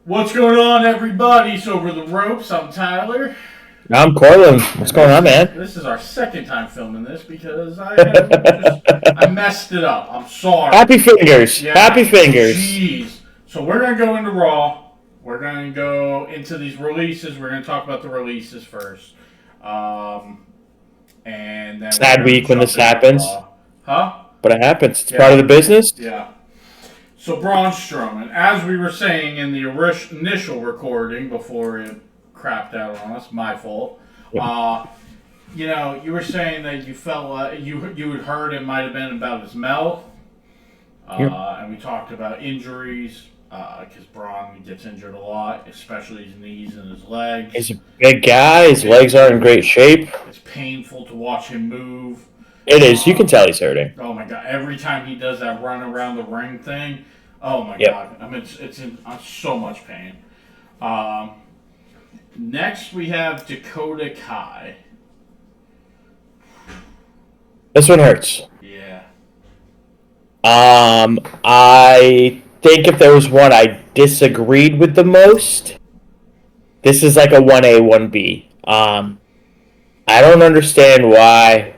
What's going on, everybody? So over the ropes, I'm Tyler. I'm Corlin. What's going on, man? This is our second time filming this because I messed it up. I'm sorry. Happy fingers. Happy Yeah, fingers. jeez. So we're gonna go into Raw. We're gonna go into these releases. We're gonna talk about the releases first, and then we're Sad gonna week when jump this into happens, Raw. Huh? but it happens. It's part of Yeah. the business. Yeah. So Braun Strowman, as we were saying in the initial recording before it crapped out on us, my fault. Yep. You were saying that you felt like you had heard it might have been about his mouth, Yep. and we talked about injuries because Braun gets injured a lot, especially his knees and his legs. He's a big guy. His legs aren't in great shape. It's painful to watch him move. It is. You can tell he's hurting. Oh my god! Every time he does that run around the ring thing, oh my Yep. god! I mean, it's in so much pain. Um, Next we have Dakota Kai. This one hurts. Yeah. I think if there was one I disagreed with the most, this is like a 1A, 1B. I don't understand why.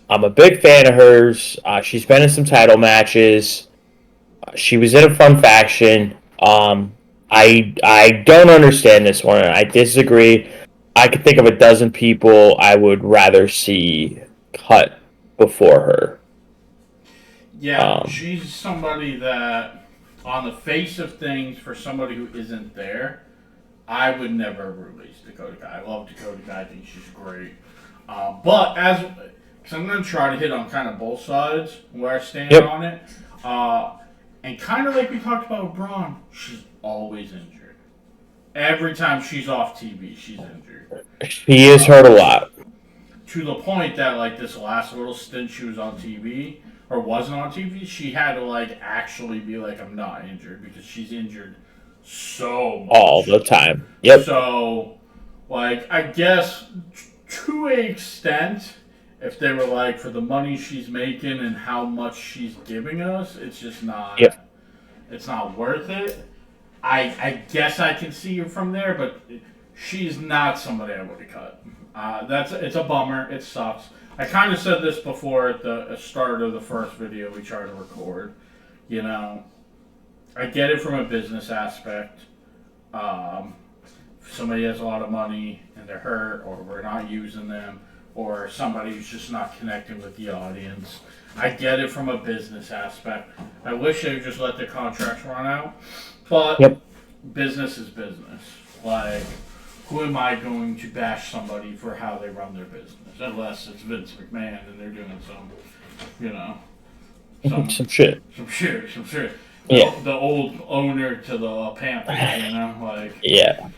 I'm a big fan of hers. She's been in some title matches. She was in a fun faction. I don't understand this one. I disagree. I could think of a dozen people I would rather see cut before her. Yeah, she's somebody that, on the face of things, for somebody who isn't there, I would never release Dakota Kai. I love Dakota Kai. I think she's great. But because I'm going to try to hit on kind of both sides where I stand Yep. on it. And kind of like we talked about with Braun, she's always injured. Every time she's off TV, she's injured. She is hurt a lot. To the point that, like, this last little stint she was on TV, or wasn't on TV, she had to, like, actually be like, I'm not injured, because she's injured so much. All the time. Yep. So, like, I guess to an extent, if they were like, for the money she's making and how much she's giving us, it's just not. Yep. It's not worth it. I guess I can see her from there, but she's not somebody I would have cut. It's a bummer. It sucks. I kind of said this before at the start of the first video we tried to record. You know, I get it from a business aspect. If somebody has a lot of money and they're hurt, or we're not using them, or somebody who's just not connecting with the audience. I get it from a business aspect. I wish they would just let the contracts run out, but Yep. business is business. Like, who am I going to bash somebody for how they run their business? Unless it's Vince McMahon and they're doing some, you know, Some shit. some shit. Yeah. The old owner to the Panthers, you know, like. Yeah.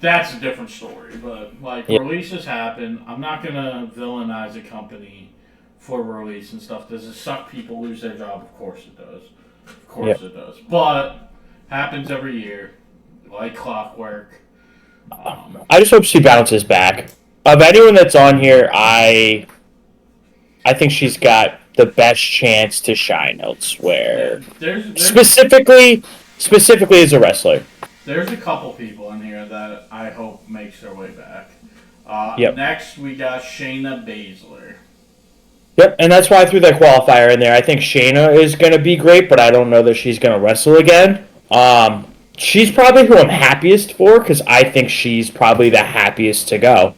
That's a different story, but like Yep. releases happen. I'm not gonna villainize a company for release and stuff. Does it suck people lose their job? Of course it does. Of course Yep. it does. But happens every year, like clockwork. I just hope she bounces back. Of anyone that's on here, I think she's got the best chance to shine elsewhere. Specifically as a wrestler. There's a couple people in here that I hope makes their way back. Yep. Next, we got Shayna Baszler. Yep, and that's why I threw that qualifier in there. I think Shayna is going to be great, but I don't know that she's going to wrestle again. She's probably who I'm happiest for, because I think she's probably the happiest to go.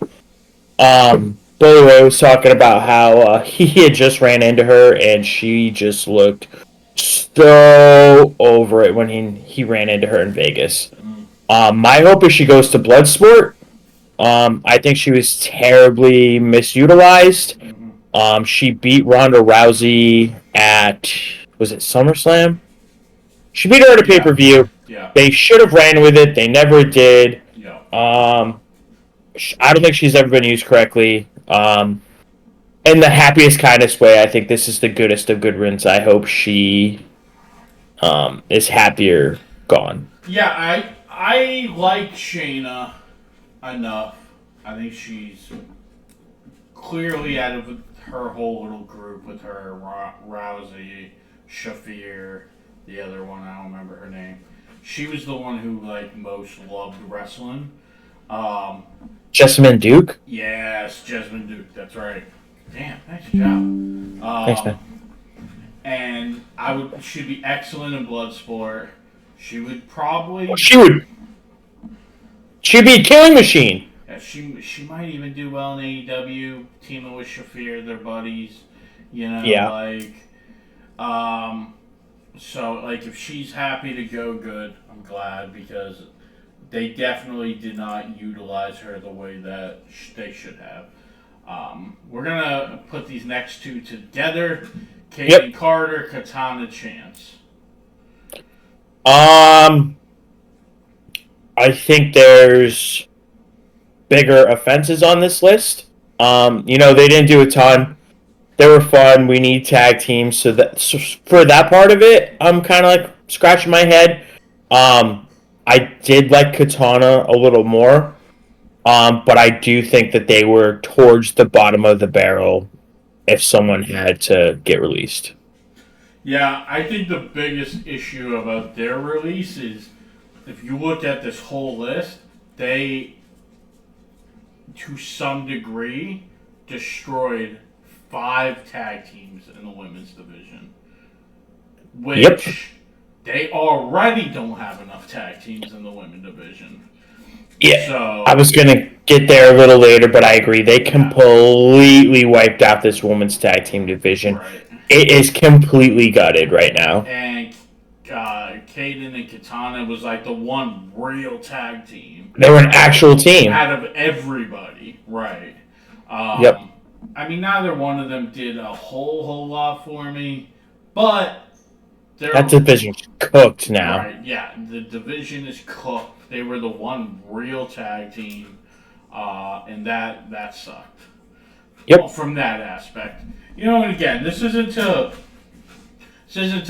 Billy Ray was talking about how he had just ran into her, and she just looked so over it when he ran into her in Vegas. My hope is she goes to Bloodsport. I think she was terribly misutilized. She beat Ronda Rousey at, was it SummerSlam? She beat her at a pay-per-view. Yeah. They should have ran with it. They never did. Yeah. I don't think she's ever been used correctly. In the happiest, kindest way, I think this is the goodest of good riddance. I hope she is happier gone. Yeah, I like Shayna enough. I think she's clearly out of her whole little group with her Rousey, Shafir, the other one, I don't remember her name. she was the one who like most loved wrestling. Jessamine Duke. Yes, Jessamine Duke. That's right. Damn, nice job. Thanks, man. And she'd be excellent in Bloodsport. She would probably. She'd be a killing machine. Yeah, she might even do well in AEW, teaming with Shafir, their buddies. Yeah. So like if she's happy to go, good. I'm glad because they definitely did not utilize her the way that they should have. We're gonna put these next two together. Kaden Carter, Katana Chance. I think there's bigger offenses on this list. They didn't do a ton. They were fun. We need tag teams, so for that part of it, I'm kind of like scratching my head. I did like Katana a little more, but I do think that they were towards the bottom of the barrel if someone had to get released. Yeah, I think the biggest issue about their release is if you look at this whole list, they, to some degree, destroyed 5 tag teams in the women's division. Which they already don't have enough tag teams in the women's division. Yeah, so, I was going to get there a little later, but I agree. They completely wiped out this women's tag team division. Right. It is completely gutted right now. And Kaden and Katana was like the one real tag team. They were an actual team. Out of everybody. Right. I mean, neither one of them did a whole lot for me, but that division's cooked now. Right, yeah, the division is cooked. They were the one real tag team, and that sucked. Yep. Well, from that aspect, and again, this isn't to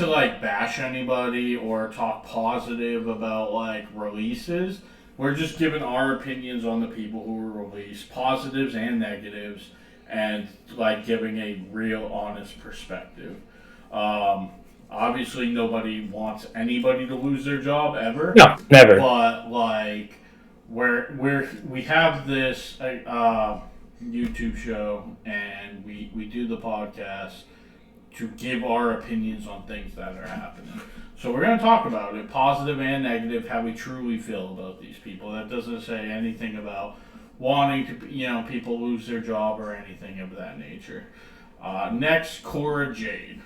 like bash anybody or talk positive about like releases. We're just giving our opinions on the people who were released, positives and negatives, and like giving a real honest perspective. Obviously, nobody wants anybody to lose their job ever. No, never. But like, we have this YouTube show and we do the podcast to give our opinions on things that are happening. So we're going to talk about it, positive and negative, how we truly feel about these people. That doesn't say anything about wanting to, people lose their job or anything of that nature. Next, Cora Jade.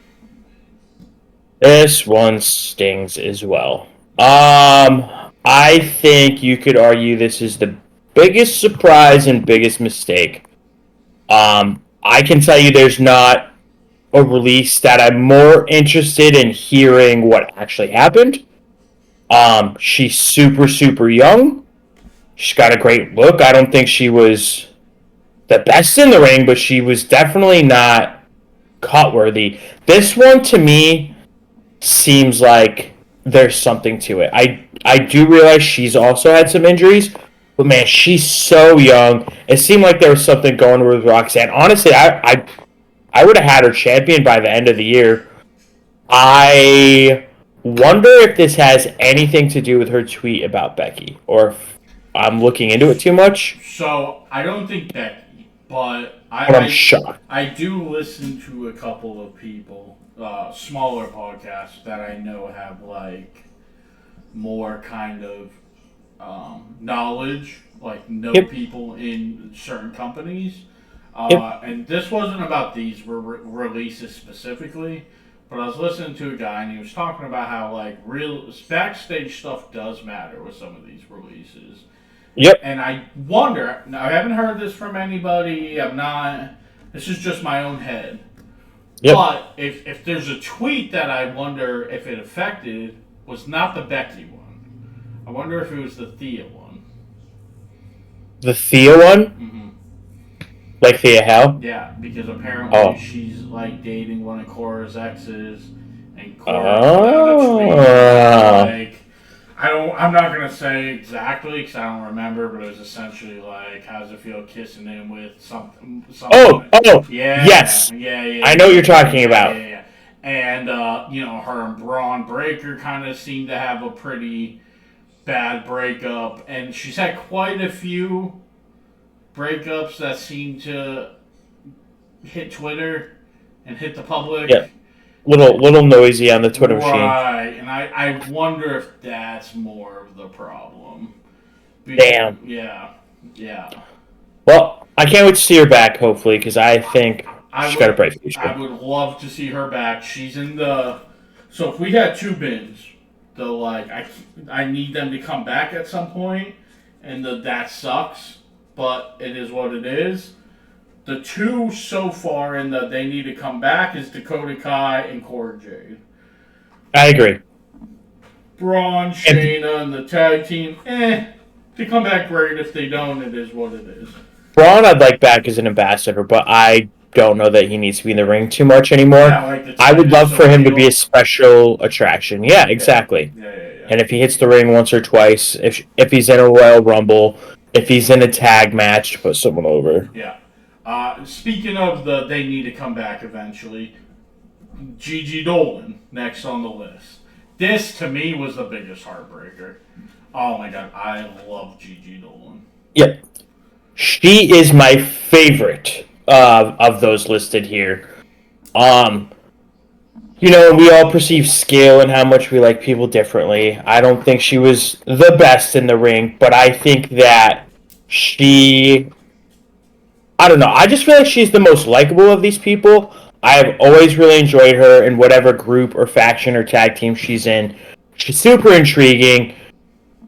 This one stings as well. I think you could argue this is the biggest surprise and biggest mistake. I can tell you there's not a release that I'm more interested in hearing what actually happened. She's super young. She's got a great look. I don't think she was the best in the ring, but she was definitely not cut-worthy. This one, to me, seems like there's something to it. I do realize she's also had some injuries, but man, she's so young. It seemed like there was something going with Roxanne. Honestly, I would have had her champion by the end of the year. I wonder if this has anything to do with her tweet about Becky, or if I'm looking into it too much. So, I don't think Becky, but I'm shocked. I do listen to a couple of people, smaller podcasts that I know have, like, more kind of knowledge, like, people in certain companies. And this wasn't about these releases specifically, but I was listening to a guy and he was talking about how like real backstage stuff does matter with some of these releases. Yep. And I wonder, now I haven't heard this from anybody, this is just my own head. Yep. But if there's a tweet that I wonder if it affected, was not the Becky one. I wonder if it was the Thea one. The Thea one? Mm-hmm. Like Thea Hell? Yeah, because apparently she's like dating one of Cora's exes, and Cora like I'm not gonna say exactly because I don't remember, but it was essentially like, how's it feel kissing him with something? Oh, yeah, yes, yeah. I know what you're talking about. Yeah. And, her and Braun Breaker kind of seem to have a pretty bad breakup. And she's had quite a few breakups that seem to hit Twitter and hit the public. Yeah. Little noisy on the Twitter machine. Right. And I wonder if that's more of the problem. Damn. Yeah. Yeah. Well, I can't wait to see her back, hopefully, because I think she's got a bright future. I would love to see her back. She's in the... So if we had two bins, I need them to come back at some point, and that sucks, but it is what it is. The two so far in the they need to come back is Dakota Kai and Cora Jade. I agree. Braun, Shayna, and the tag team, they come back great. If they don't, it is what it is. Braun I'd like back as an ambassador, but I don't know that he needs to be in the ring too much anymore. Yeah, I would love for him to be a special attraction. Yeah, exactly. Yeah. And if he hits the ring once or twice, if he's in a Royal Rumble, if he's in a tag match to put someone over. Yeah. Speaking of they need to come back eventually, Gigi Dolan next on the list. This, to me, was the biggest heartbreaker. Oh my god, I love Gigi Dolan. Yep. She is my favorite of those listed here. We all perceive skill and how much we like people differently. I don't think she was the best in the ring, but I think that I don't know. I just feel like she's the most likable of these people. I have always really enjoyed her in whatever group or faction or tag team she's in. She's super intriguing.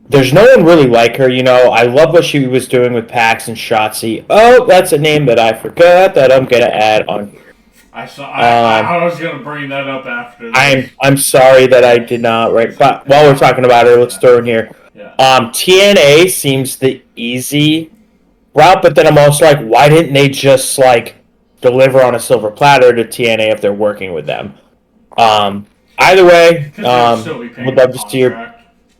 There's no one really like her, I love what she was doing with Pax and Shotzi. Oh, that's a name that I forgot that I'm going to add on here. I was going to bring that up after this. I'm sorry that I did not, right? But while we're talking about her, let's throw in here. Yeah. TNA seems the easy route, but then I'm also like, why didn't they just, deliver on a silver platter to TNA if they're working with them? Either way, would love to see her.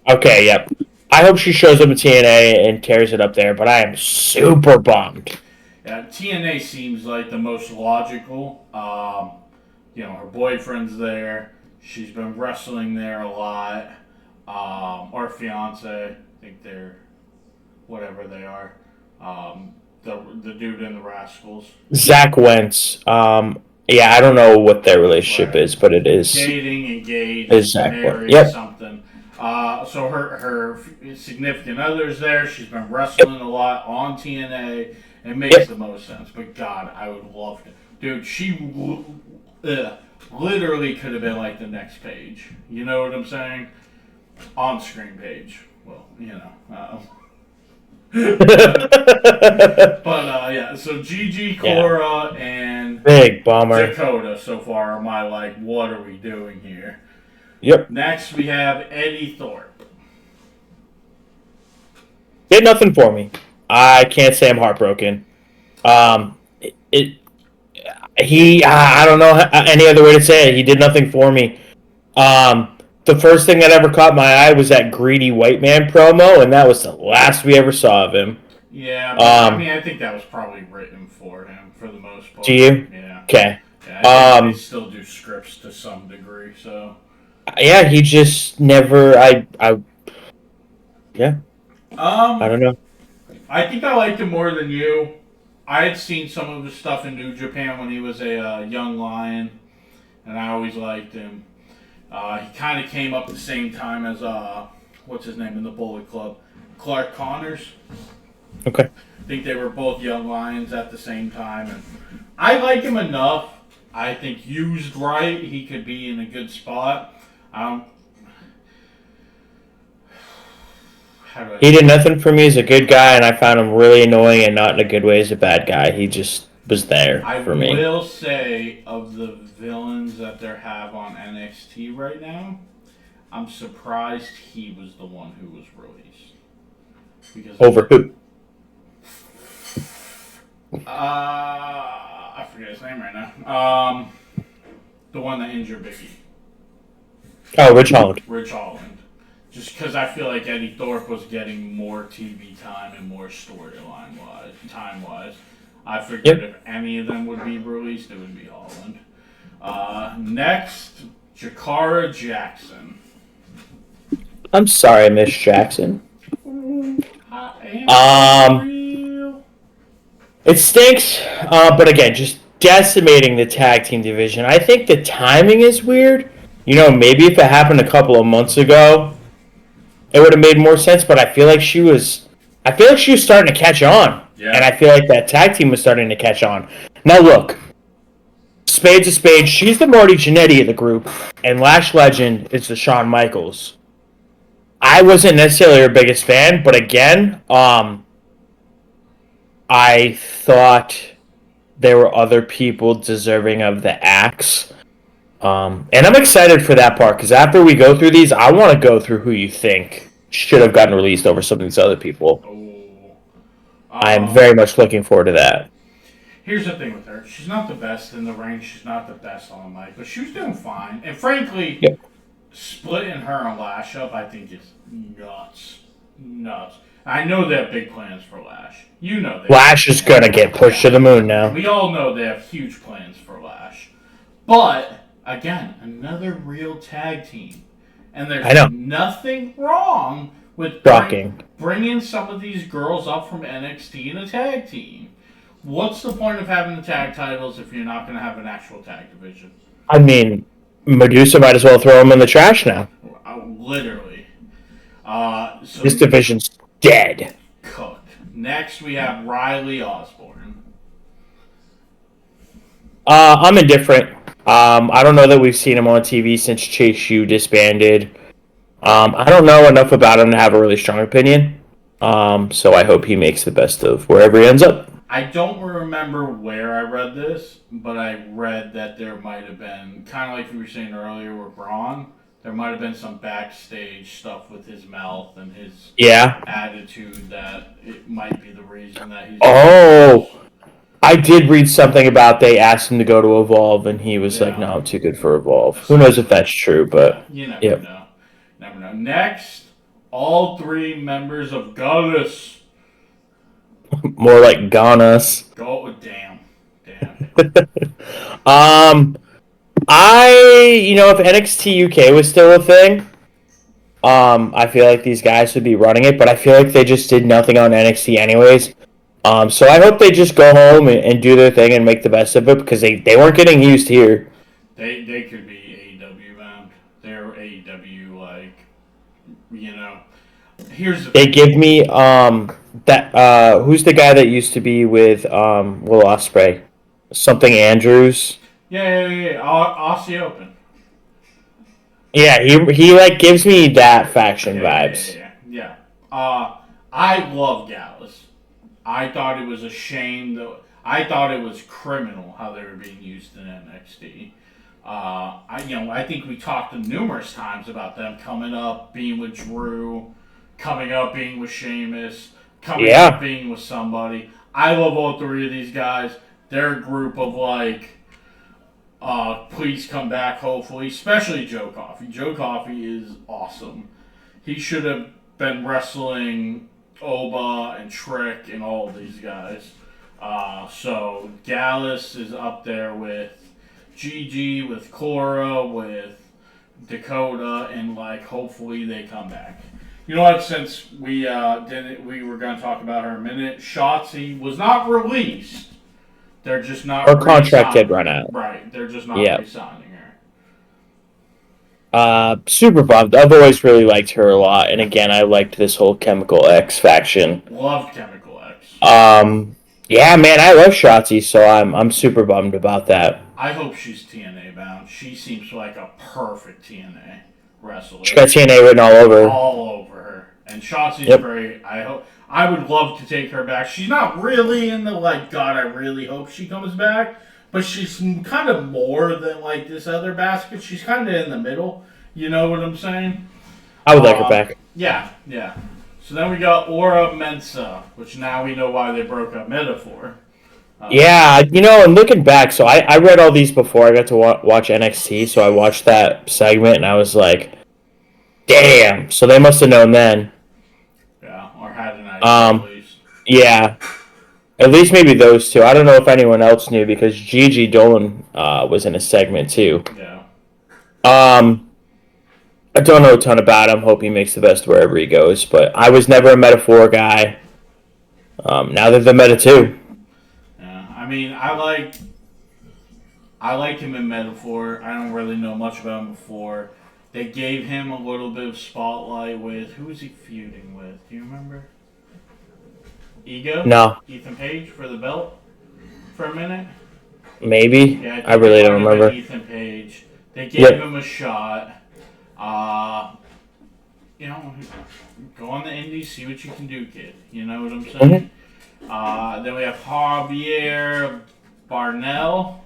Okay, yep. I hope she shows up at TNA and tears it up there, but I am super bummed. Yeah, TNA seems like the most logical. Her boyfriend's there. She's been wrestling there a lot. Or fiance. I think they're whatever they are. The dude in the Rascals. Zach Wentz. Yeah, I don't know what their relationship is, but it is dating, engaged, married, something. So her significant other's there. She's been wrestling a lot on TNA. It makes the most sense. But God, I would love to. Dude, she literally could have been like the next page. You know what I'm saying? On-screen page. Well, But yeah, so Gigi, Cora, and big bummer. Dakota so far are my what are we doing here? Yep. Next we have Eddie Thorpe. Did nothing for me. I can't say I'm heartbroken. I don't know any other way to say it. He did nothing for me. The first thing that ever caught my eye was that greedy white man promo, and that was the last we ever saw of him. Yeah, but, I think that was probably written for him for the most part. Do you? Yeah. Okay. Yeah, I think they still do scripts to some degree, so. Yeah, he just never. Yeah. I don't know. I think I liked him more than you. I had seen some of his stuff in New Japan when he was a young lion, and I always liked him. He kind of came up the same time as what's his name in the Bullet Club, Clark Connors. Okay. I think they were both young lions at the same time, and I like him enough. I think used right, he could be in a good spot. He did nothing for me as a good guy, and I found him really annoying and not in a good way as a bad guy. He just was there for me. I will say, of the villains that they have on NXT right now, I'm surprised he was the one who was released. Over who? I forget his name right now. The one that injured Becky. Oh, Rich Holland. Rich Holland. Just because I feel like Eddie Thorpe was getting more TV time and more storyline time-wise. I figured if any of them would be released, it would be Holland. Next, Jakara Jackson. I'm sorry, Miss Jackson. I am real. It stinks, but again, just decimating the tag team division. I think the timing is weird. Maybe if it happened a couple of months ago, it would have made more sense. But I feel like she was starting to catch on, Yeah. and I feel like that tag team was starting to catch on. Now look, spade's a spade. She's the Marty Jannetty of the group, and Lash Legend is the Shawn Michaels. I wasn't necessarily her biggest fan, but again, I thought there were other people deserving of the axe. And I'm excited for that part because after we go through these, I want to go through who you think should have gotten released over some of these other people. I am very much looking forward to that. Here's the thing with her. She's not the best in the ring. She's not the best on the mic, but she was doing fine. And frankly, splitting her and Lash up, I think is nuts. Nuts. I know they have big plans for Lash. You know they Lash is going to get pushed to the moon now. We all know they have huge plans for Lash. But, again, another real tag team. And there's nothing wrong with bringing some of these girls up from NXT in a tag team. What's the point of having the tag titles if you're not going to have an actual tag division? I mean, Medusa might as well throw them in the trash now. Literally. So this division's dead. Cooked. Next, we have Riley Osborne. I'm indifferent. I don't know that we've seen him on TV since Chase U disbanded. I don't know enough about him to have a really strong opinion. So I hope he makes the best of wherever he ends up. I don't remember where I read this, but I read that there might have been, kind of like we were saying earlier with Braun, there might have been some backstage stuff with his mouth and his attitude that it might be the reason that he's... Oh! I did read something about they asked him to go to Evolve, and he was like, no, I'm too good for Evolve. Who knows if that's true, but... You never know. Never know. Next, all three members of Goddess. More like Ganas. Damn. If NXT UK was still a thing, I feel like these guys would be running it, but I feel like they just did nothing on NXT anyways. So I hope they just go home and do their thing and make the best of it because they weren't getting used here. They could be AEW bound. They're AEW, like, Here's the thing. Give me who's the guy that used to be with Will Ospreay? Something Andrews. Yeah. Aussie Open. Yeah, he like gives me that faction vibes. Yeah. I love Gallus. I thought it was a shame though. I thought it was criminal how they were being used in NXT. I think we talked numerous times about them coming up, being with Drew, coming up, being with Sheamus, coming up, being with somebody. I love all three of these guys. They're a group of please come back, hopefully, especially Joe Coffey. Joe Coffey is awesome. He should have been wrestling Oba and Trick and all of these guys. So Gallus is up there with Gigi, with Cora, with Dakota, and hopefully they come back. You know what? Since we were going to talk about her a minute. Shotzi was not released. They're just not. Her contract did run out. Right. They're just not re-signing her. Super bummed. I've always really liked her a lot, and again, I liked this whole Chemical X faction. Loved Chemical X. Yeah, man, I love Shotzi, so I'm super bummed about that. I hope she's TNA bound. She seems like a perfect TNA wrestler. She got TNA written all over her. All over her. And Shotzi's great. I would love to take her back. She's not really in the, God, I really hope she comes back. But she's kind of more than, this other basket. She's kind of in the middle. You know what I'm saying? I would like her back. Yeah. So then we got Aura Mensa, which now we know why they broke up Metaphor. And looking back, so I read all these before I got to watch NXT, so I watched that segment and I was like, damn, so they must have known then. Yeah, or had an idea at least. Yeah. At least maybe those two. I don't know if anyone else knew because Gigi Dolan was in a segment too. Yeah. Um, I don't know a ton about him. Hope he makes the best wherever he goes. But I was never a Metaphor guy. Now they're the Meta too. Yeah. I mean, I like him in Metaphor. I don't really know much about him before. They gave him a little bit of spotlight with who was he feuding with? Do you remember? Ego? No, Ethan Page for the belt for a minute? maybe. Yeah, I I think really they're don't talking about remember. Ethan Page. They gave Yep. him a shot. Uh, you know, go on the indies, see what you can do, kid. You know what I'm hmm saying? Then we have Javier Barnell.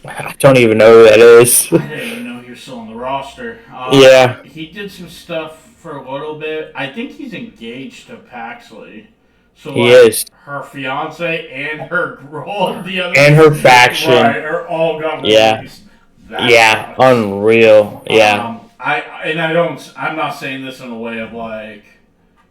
I don't even know who that is. I didn't even know he was still on the roster. Yeah, He did some stuff for a little bit. I think he's engaged to Paxley. So, he like, is. her fiance and her girl, the other And her faction. right, are all got Yeah. released. That Yeah. sucks. Unreal. Yeah. I'm not saying this in a way of like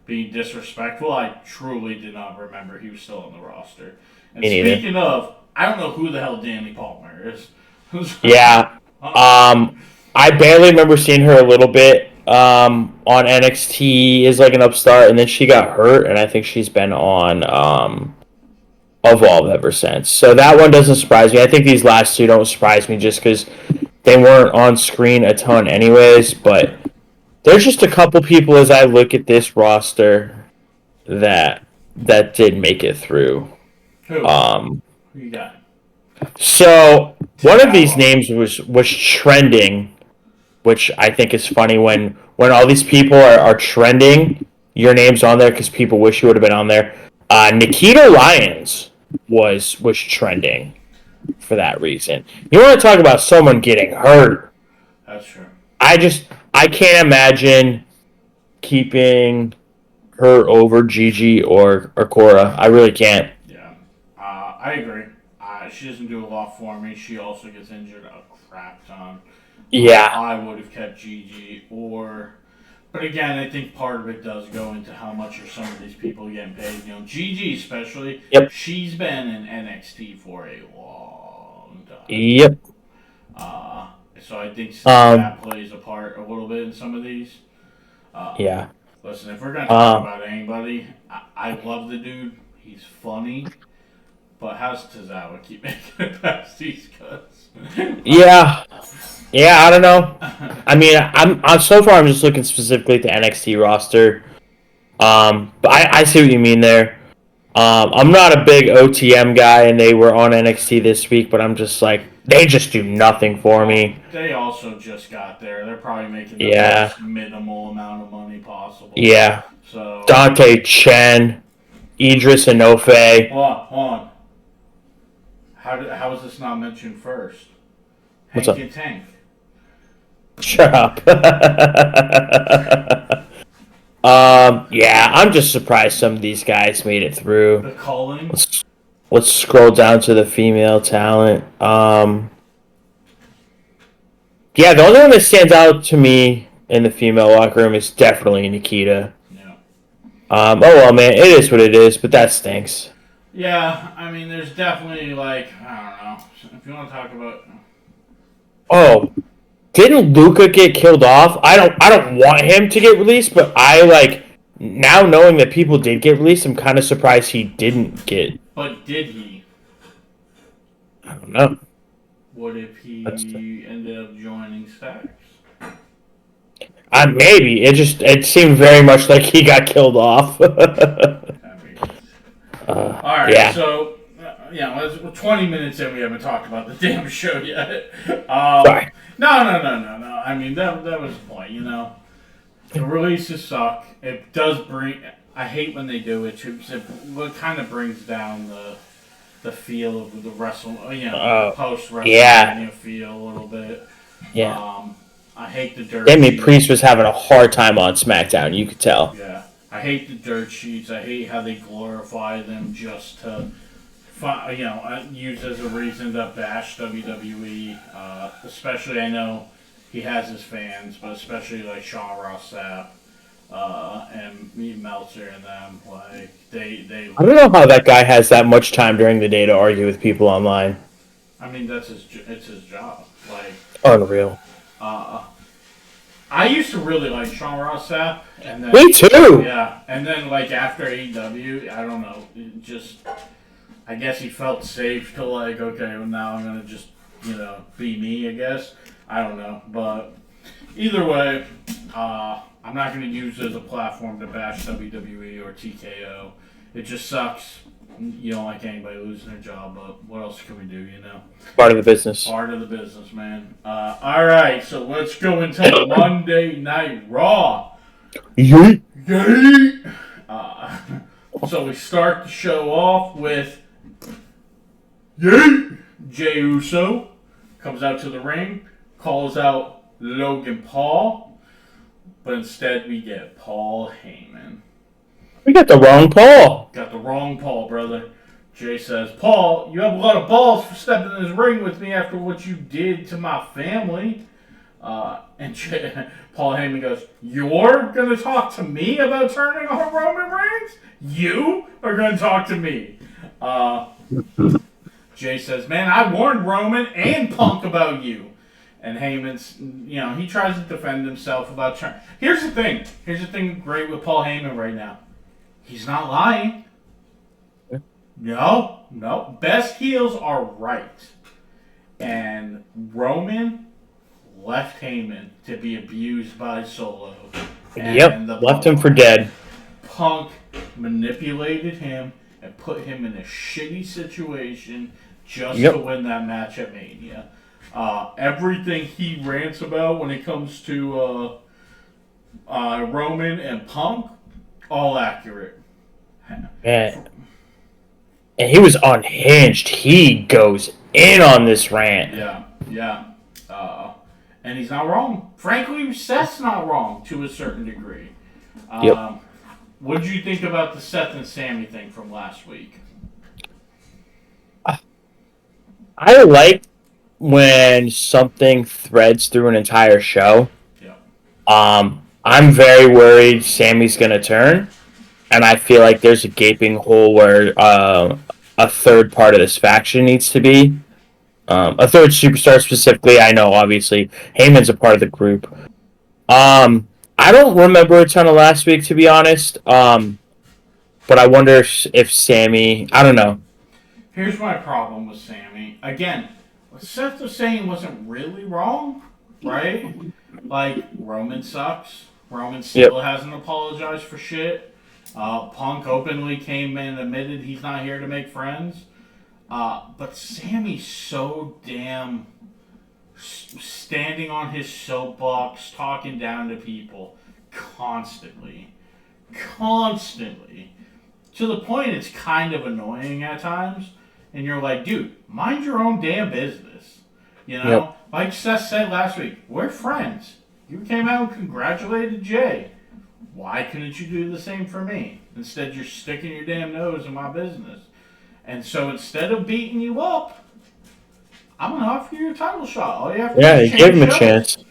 being disrespectful. I truly did not remember he was still on the roster. And Me neither. speaking of, I don't know who the hell Danny Palmer is. Who's Yeah. I barely remember seeing her a little bit on NXT as like an upstart, and then she got hurt, and I think she's been on Evolve ever since. So that one doesn't surprise me. I think these last two don't surprise me just because they weren't on screen a ton, anyways. But there's just a couple people as I look at this roster that did make it through. who? Um, Who you got? so one of these Tozawa. names was trending, which I think is funny when all these people are trending. Your name's on there because people wish you would have been on there. Nikita Lyons was trending for that reason. You want to talk about someone getting hurt? That's true. I can't imagine keeping her over Gigi or Cora. I really can't. Yeah. I agree. She doesn't do a lot for me. She also gets injured a crap ton. Yeah. I would have kept Gigi or. But again, I think part of it does go into how much are some of these people getting paid. You know, Gigi especially, Yep. she's been in NXT for a long time. Yep. Uh, so I think Um. that plays a part a little bit in some of these. Uh, Yeah. Listen, if we're gonna talk Um. about anybody, I love the dude. He's funny, but how's Tozawa keep making it past these cuts? Yeah. Yeah. I don't know. I mean, I'm so far. I'm just looking specifically at the NXT roster. But I see what you mean there. I'm not a big OTM guy, and they were on NXT this week, but I'm just like they just do nothing for me. They also just got there. They're probably making the Yeah. most minimal amount of money possible. Yeah. So Dante Chen, Idris Enofe. hold on. How was this not mentioned first? What's Hank up? and Tank. Shut up. Yeah, I'm just surprised some of these guys made it through. The Culling. Let's scroll down to the female talent. Yeah, the only one that stands out to me in the female locker room is definitely Nikita. Yeah. Oh well, man, it is what it is, but that stinks. Yeah, I mean, there's definitely like I don't know. If you want to talk about, Oh, didn't Luca get killed off? I don't want him to get released, but I like now knowing that people did get released, I'm kind of surprised he didn't get. but did he? I don't know. What if That's he ended up joining Stacks? maybe it seemed very much like he got killed off. I mean, all right, Yeah. so we're 20 minutes in. We haven't talked about the damn show yet. Sorry. No. I mean, that was the point. You know, the releases suck. It does bring. I hate when they do it. What kind of brings down the feel of the post WrestleMania Yeah. feel a little bit. Yeah. I hate the dirt. Demi sheets. Priest was having a hard time on SmackDown. You could tell. Yeah, I hate the dirt sheets. I hate how they glorify them just to, use as a reason to bash WWE. Especially, I know he has his fans, but especially like Sean Ross Sapp and me, Meltzer, and them, like, I don't know how that guy has that much time during the day to argue with people online. I mean, it's his job. Like, Unreal. uh, I used to really like Sean Ross Sapp, and then Me too. yeah, and then like after AEW, I don't know, it just I guess he felt safe to like, okay, well now I'm gonna just be me, I guess. I don't know, but either way, I'm not gonna use it as a platform to bash WWE or TKO. It just sucks. You don't like anybody losing their job, but what else can we do, Part of the business. Part of the business, man. All right, so let's go into Monday Night Raw. Yeet. Yeet. So we start the show off with Yeet. Jey Uso comes out to the ring, calls out Logan Paul, but instead we get Paul Heyman. We got the wrong Paul. Got the wrong Paul, brother. Jay says, Paul, you have a lot of balls for stepping in this ring with me after what you did to my family. And Paul Heyman goes, you're going to talk to me about turning on Roman Reigns? You are going to talk to me. Jay says, man, I warned Roman and Punk about you. And Heyman's, he tries to defend himself about turn. Here's the thing great with Paul Heyman right now. He's not lying. No. Best heels are right. And Roman left Heyman to be abused by Solo. Left him for dead. Punk manipulated him and put him in a shitty situation just to win that match at Mania. Everything he rants about when it comes to Roman and Punk, all accurate. Man. And he was unhinged. He goes in on this rant. Yeah. And he's not wrong. Frankly, Seth's not wrong to a certain degree. What did you think about the Seth and Sammy thing from last week? I like when something threads through an entire show. Yeah. I'm very worried Sammy's going to turn. And I feel like there's a gaping hole where a third part of this faction needs to be. A third superstar specifically. I know, obviously, Heyman's a part of the group. I don't remember a ton of last week, to be honest. But I wonder if Sammy... I don't know. Here's my problem with Sammy. Again, what Seth was saying wasn't really wrong, right? Like, Roman sucks. Roman still hasn't apologized for shit. Punk openly came in and admitted he's not here to make friends. But Sammy's so damn standing on his soapbox, talking down to people constantly. To the point it's kind of annoying at times. And you're like, dude, mind your own damn business. Like Seth said last week, we're friends. You came out and congratulated Jay. Why couldn't you do the same for me? Instead, you're sticking your damn nose in my business. And so instead of beating you up, I'm going to offer you a title shot. All you have to do is change give him shows. A chance. All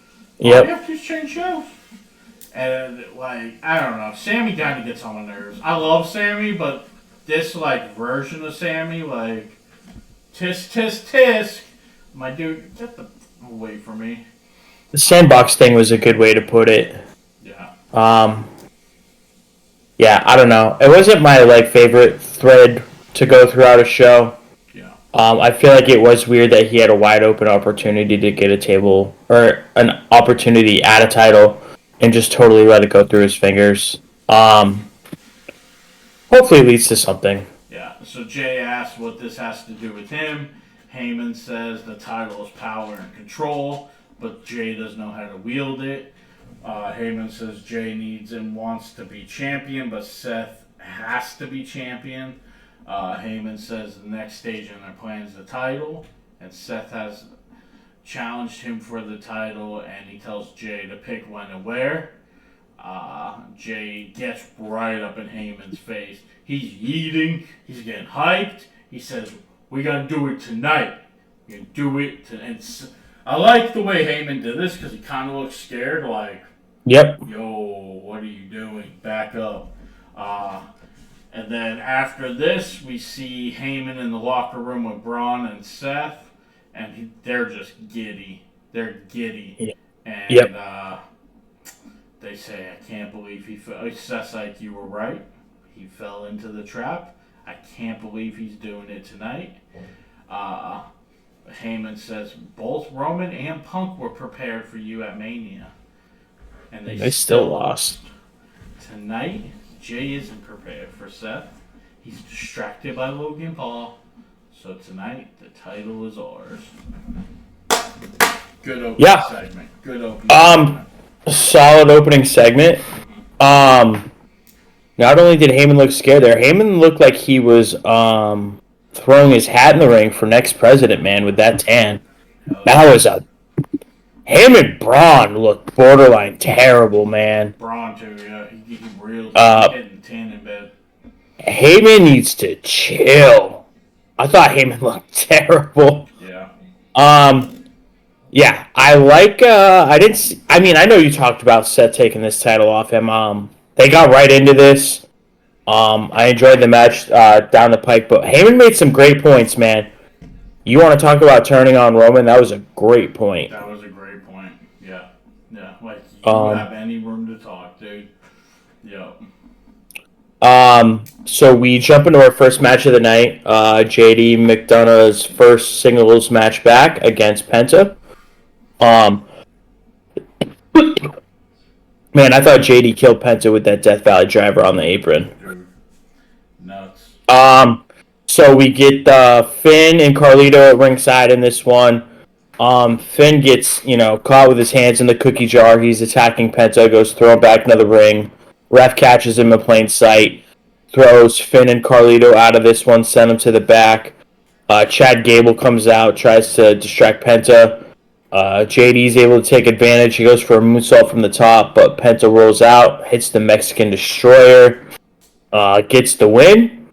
you have to do is change shows. And, I don't know. Sammy kind of gets on my nerves. I love Sammy, but this, version of Sammy, tisk, tisk, tisk. My dude, get the away from me. The sandbox thing was a good way to put it. Yeah. Yeah, I don't know. It wasn't my favorite thread to go throughout a show. Yeah. I feel like it was weird that he had a wide open opportunity to get a table or an opportunity at a title and just totally let it go through his fingers. Hopefully it leads to something. Yeah. So Jay asks what this has to do with him. Heyman says the title is power and control, but Jay doesn't know how to wield it. Heyman says Jay needs and wants to be champion, but Seth has to be champion. Heyman says the next stage in their plan is the title, and Seth has challenged him for the title, and he tells Jay to pick when and where. Jay gets right up in Heyman's face. He's eating. He's getting hyped. He says, "We gotta do it tonight. We gotta do it." And I like the way Heyman did this because he kind of looks scared. Yep. Yo, what are you doing? Back up. Uh, and then after this, we see Heyman in the locker room with Braun and Seth, and they're just giddy. They're giddy. And Yep. they say, I can't believe he fell. Seth's like, you were right. He fell into the trap. I can't believe he's doing it tonight. Uh, Heyman says, both Roman and Punk were prepared for you at Mania. And they They still still lost. lost. Tonight, Jey isn't prepared for Seth. He's distracted by Logan Paul. So tonight, the title is ours. Good opening segment. Good opening segment. Solid opening segment. Not only did Heyman look scared there, Heyman looked like he was throwing his hat in the ring for next president, man, with that tan. Oh, That yeah. was a him and Braun looked borderline terrible, man. Braun, too, yeah. He reeled getting tan in bed. Heyman needs to chill. I thought Heyman looked terrible. Yeah. Yeah, I like. I didn't. I mean, I know you talked about Seth taking this title off him. They got right into this. I enjoyed the match down the pike, but Heyman made some great points, man. You want to talk about turning on Roman? That was a great point. That was a great point. Yeah. Yeah. Like, you Um, have any room to talk, dude. Yep. So we jump into our first match of the night. JD McDonough's first singles match back against Penta. Um, Man, I thought JD killed Penta with that Death Valley driver on the apron. Dude. Nuts. So we get Finn and Carlito at ringside in this one. Finn gets, caught with his hands in the cookie jar. He's attacking Penta, goes throw him back into the ring. Ref catches him in plain sight, throws Finn and Carlito out of this one, send him to the back. Chad Gable comes out, tries to distract Penta. JD's able to take advantage. He goes for a moonsault from the top, but Penta rolls out, hits the Mexican Destroyer, gets the win.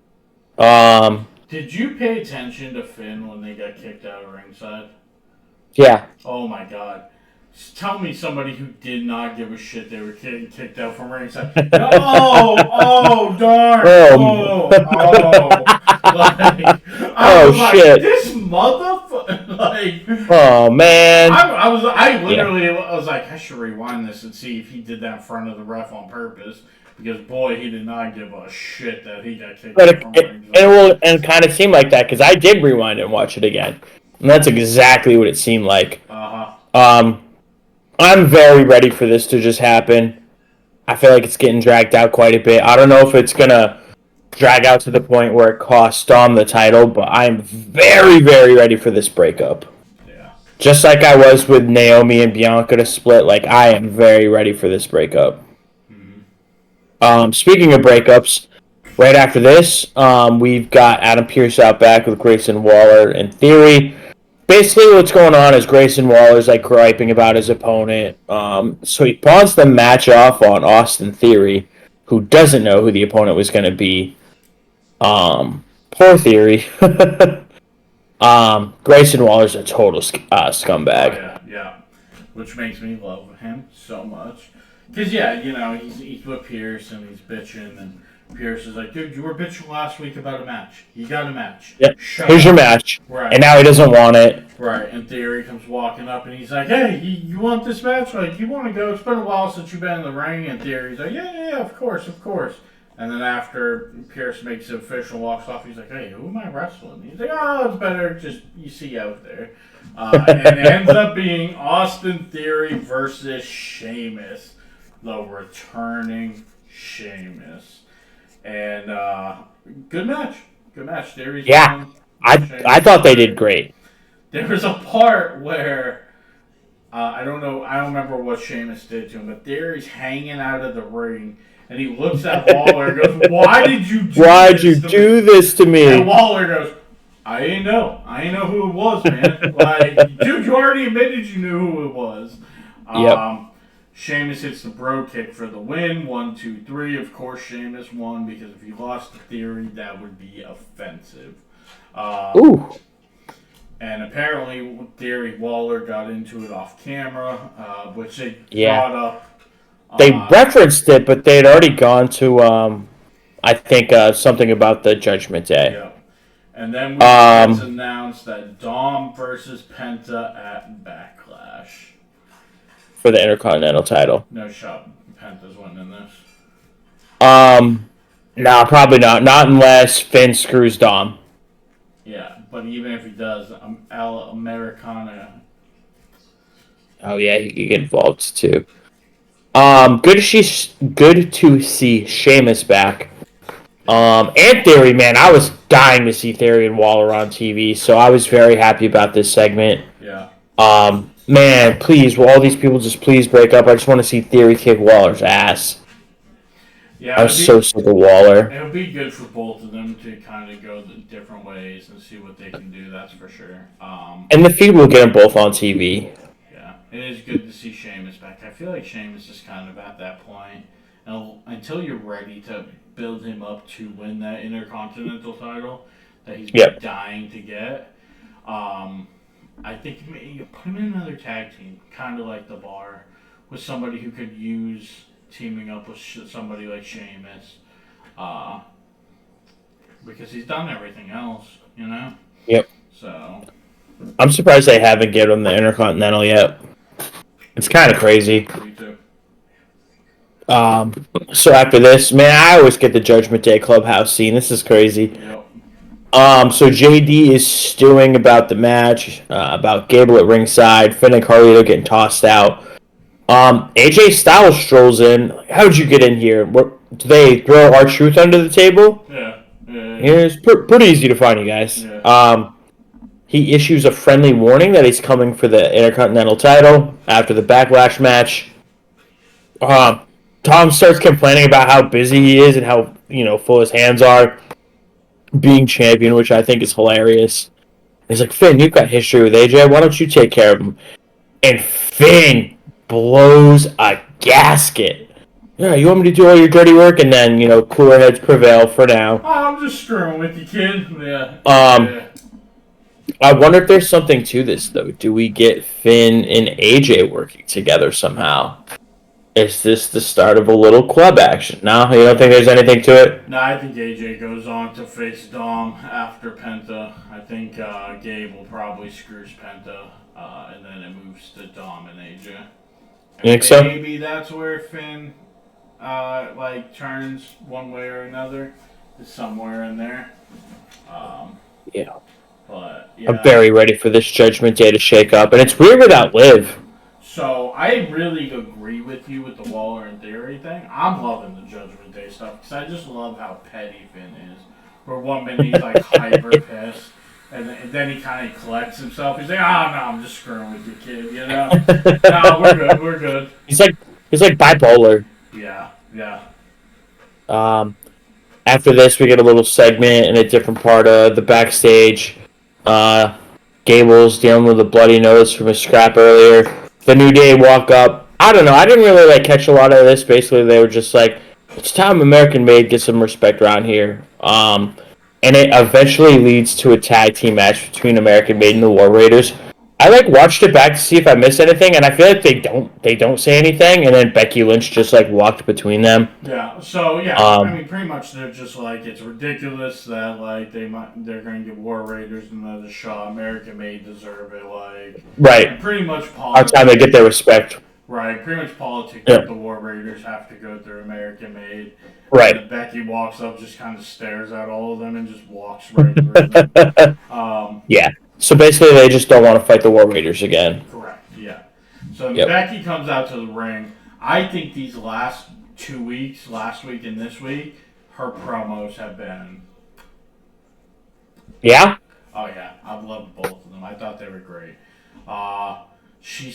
Did you pay attention to Finn when they got kicked out of ringside? Yeah. Oh my god. Tell me somebody who did not give a shit they were getting kicked out from ringside. Oh, darn. I was shit. Like, this motherfucker. Oh, man. I was like, I should rewind this and see if he did that in front of the ref on purpose. Because, boy, he did not give a shit that he got kicked out from ringside. And it kind of seemed like that, because I did rewind it and watch it again. And that's exactly what it seemed like. I'm very ready for this to just happen. I feel like it's getting dragged out quite a bit. I don't know if it's going to drag out to the point where it costs Dom the title, but I'm very, very ready for this breakup. Yeah. Just like I was with Naomi and Bianca to split, like, I am very ready for this breakup. Mm-hmm. Speaking of breakups, right after this, we've got Adam Pearce out back with Grayson Waller and Theory. Basically, what's going on is Grayson Waller's like griping about his opponent. So he pawns the match off on Austin Theory, who doesn't know who the opponent was going to be. Poor Theory. Grayson Waller's a total scumbag. Oh, yeah. Which makes me love him so much. Because, he's with Pearce and he's bitching, and Pearce is like, dude, you were bitching last week about a match. You got a match. Yep. Here's your match. Right. And now he doesn't want it. Right. And Theory comes walking up and he's like, hey, you want this match? Like, you want to go? It's been a while since you've been in the ring. And Theory's like, yeah, of course. And then after Pearce makes it official, walks off, he's like, hey, who am I wrestling? He's like, oh, it's better just you see out there. And it ends up being Austin Theory versus Sheamus, the returning Sheamus. And good match. Theory's won. I thought they did great. There was a part where I don't remember what Sheamus did to him, but Theory's hanging out of the ring, and he looks at Waller and goes, "Why did you do this to me?" And Waller goes, "I ain't know who it was, man. Like, dude, you already admitted you knew who it was." Yep. Sheamus hits the bro kick for the win. 1, 2, 3. Of course, Sheamus won because if he lost to Theory, that would be offensive. Ooh. And apparently, Theory Waller got into it off camera, which they brought up They Uh, referenced it, but they had already gone to, I think, something about the Judgment Day. yeah. And then it's Um, announced that Dom versus Penta at Backlash. for the Intercontinental title. No shot. Penta's winning this. Um, no, probably not. Not unless Finn screws Dom. Yeah, but even if he does, El Americana. Oh yeah, he could get involved too. Good to see Sheamus back. And Theory, man, I was dying to see Theory and Waller on TV, so I was very happy about this segment. Yeah. Man, please, will all these people just please break up? I just want to see Theory kick Waller's ass. Yeah, I was so sick of Waller. it would be good for both of them to kind of go the different ways and see what they can do. That's for sure. And the feud will get them both on TV. Yeah, it is good to see Sheamus back. I feel like Sheamus is kind of at that point, and until you're ready to build him up to win that Intercontinental title that he's been Yep. dying to get. I think you put him in another tag team, kind of like the Bar, with somebody who could use teaming up with somebody like Sheamus, uh, because he's done everything else, you know. Yep. So I'm surprised they haven't given him the Intercontinental yet. It's kind of crazy. me too. So after this, man, I always get the Judgment Day Clubhouse scene. This is crazy. Yep. So JD is stewing about the match, about Gable at ringside, Finn and Carlito getting tossed out. AJ Styles strolls in. How'd you get in here? Do they throw R-Truth under the table? Yeah. It's pretty easy to find, you guys. Yeah. He issues a friendly warning that he's coming for the Intercontinental title after the Backlash match. Tom starts complaining about how busy he is and how full his hands are being champion, which I think is hilarious. He's like, Finn, you've got history with AJ. Why don't you take care of him? And Finn blows a gasket. Yeah, you want me to do all your dirty work? And then, cooler heads prevail for now. Oh, I'm just screwing with you, kid. Yeah. I wonder if there's something to this, though. Do we get Finn and AJ working together somehow? Is this the start of a little club action? No? You don't think there's anything to it? No, I think AJ goes on to face Dom after Penta. I think Gable probably screws Penta, and then it moves to Dom and AJ. And You think so? maybe that's where Finn, turns one way or another. Is somewhere in there. Yeah. But yeah. I'm very ready for this Judgment Day to shake up. And it's weird without Liv. So I really agree with you with the Waller and Theory thing. I'm loving the Judgment Day stuff because I just love how petty Finn is. Where 1 minute he's like hyper pissed, and then he kind of collects himself. He's like, no, I'm just screwing with you, kid. You know, no, we're good. He's like bipolar. Yeah. After this, we get a little segment in a different part of the backstage. Gable's dealing with a bloody nose from a scrap earlier. The New Day walk up. I don't know. I didn't really catch a lot of this. Basically, they were just like, it's time American Made get some respect around here. And it eventually leads to a tag team match between American Made and the War Raiders. I watched it back to see if I missed anything, and I feel like they don't say anything, and then Becky Lynch just walked between them. Yeah. So yeah, pretty much they're just it's ridiculous that they're going to give War Raiders another shot. American Made deserve it. Right. Pretty much Our time they get their respect. Right. Pretty much politics. Yeah. The War Raiders have to go through American Made. Right. And Becky walks up, just kind of stares at all of them, and just walks right through them. Yeah. So basically, they just don't want to fight the War Raiders again. Correct. Yeah. So Becky comes out to the ring. I think these last 2 weeks, last week and this week, her promos have been. Yeah. Oh yeah, I've loved both of them. I thought they were great. Becky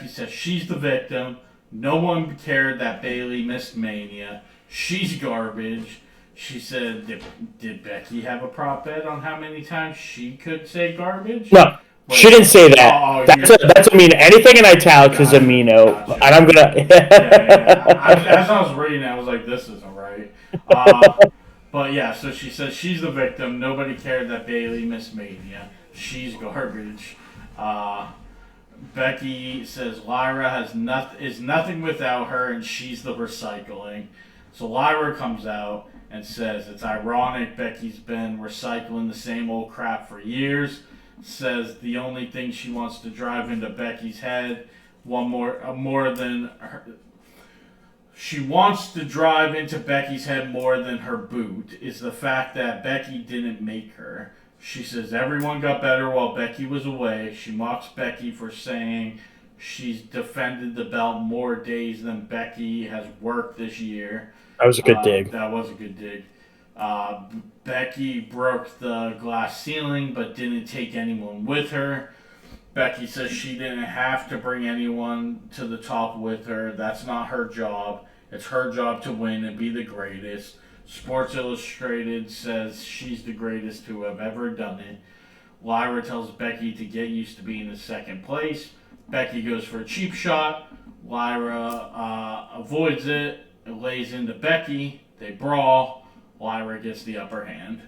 says she's the victim. No one cared that Bayley missed Mania. She's garbage. She said, did Becky have a prop bet on how many times she could say garbage? No, she didn't say that. That's anything in italics is Amino. Gotcha. And I'm going to... As I was reading, I was like, this isn't right. But yeah, so she says she's the victim. Nobody cared that Bayley missed Mania. She's garbage. Becky says Lyra is nothing without her, and she's the recycling. So Lyra comes out and says it's ironic Becky's been recycling the same old crap for years. Says the only thing she wants to drive into Becky's head, more than her. She wants to drive into Becky's head more than her boot is the fact that Becky didn't make her. She says everyone got better while Becky was away. She mocks Becky for saying she's defended the belt more days than Becky has worked this year. That was a good dig. That was a good dig. Becky broke the glass ceiling but didn't take anyone with her. Becky says she didn't have to bring anyone to the top with her. That's not her job. It's her job to win and be the greatest. Sports Illustrated says she's the greatest to have ever done it. Lyra tells Becky to get used to being in second place. Becky goes for a cheap shot. Lyra avoids it and lays into Becky. They brawl. Lyra gets the upper hand.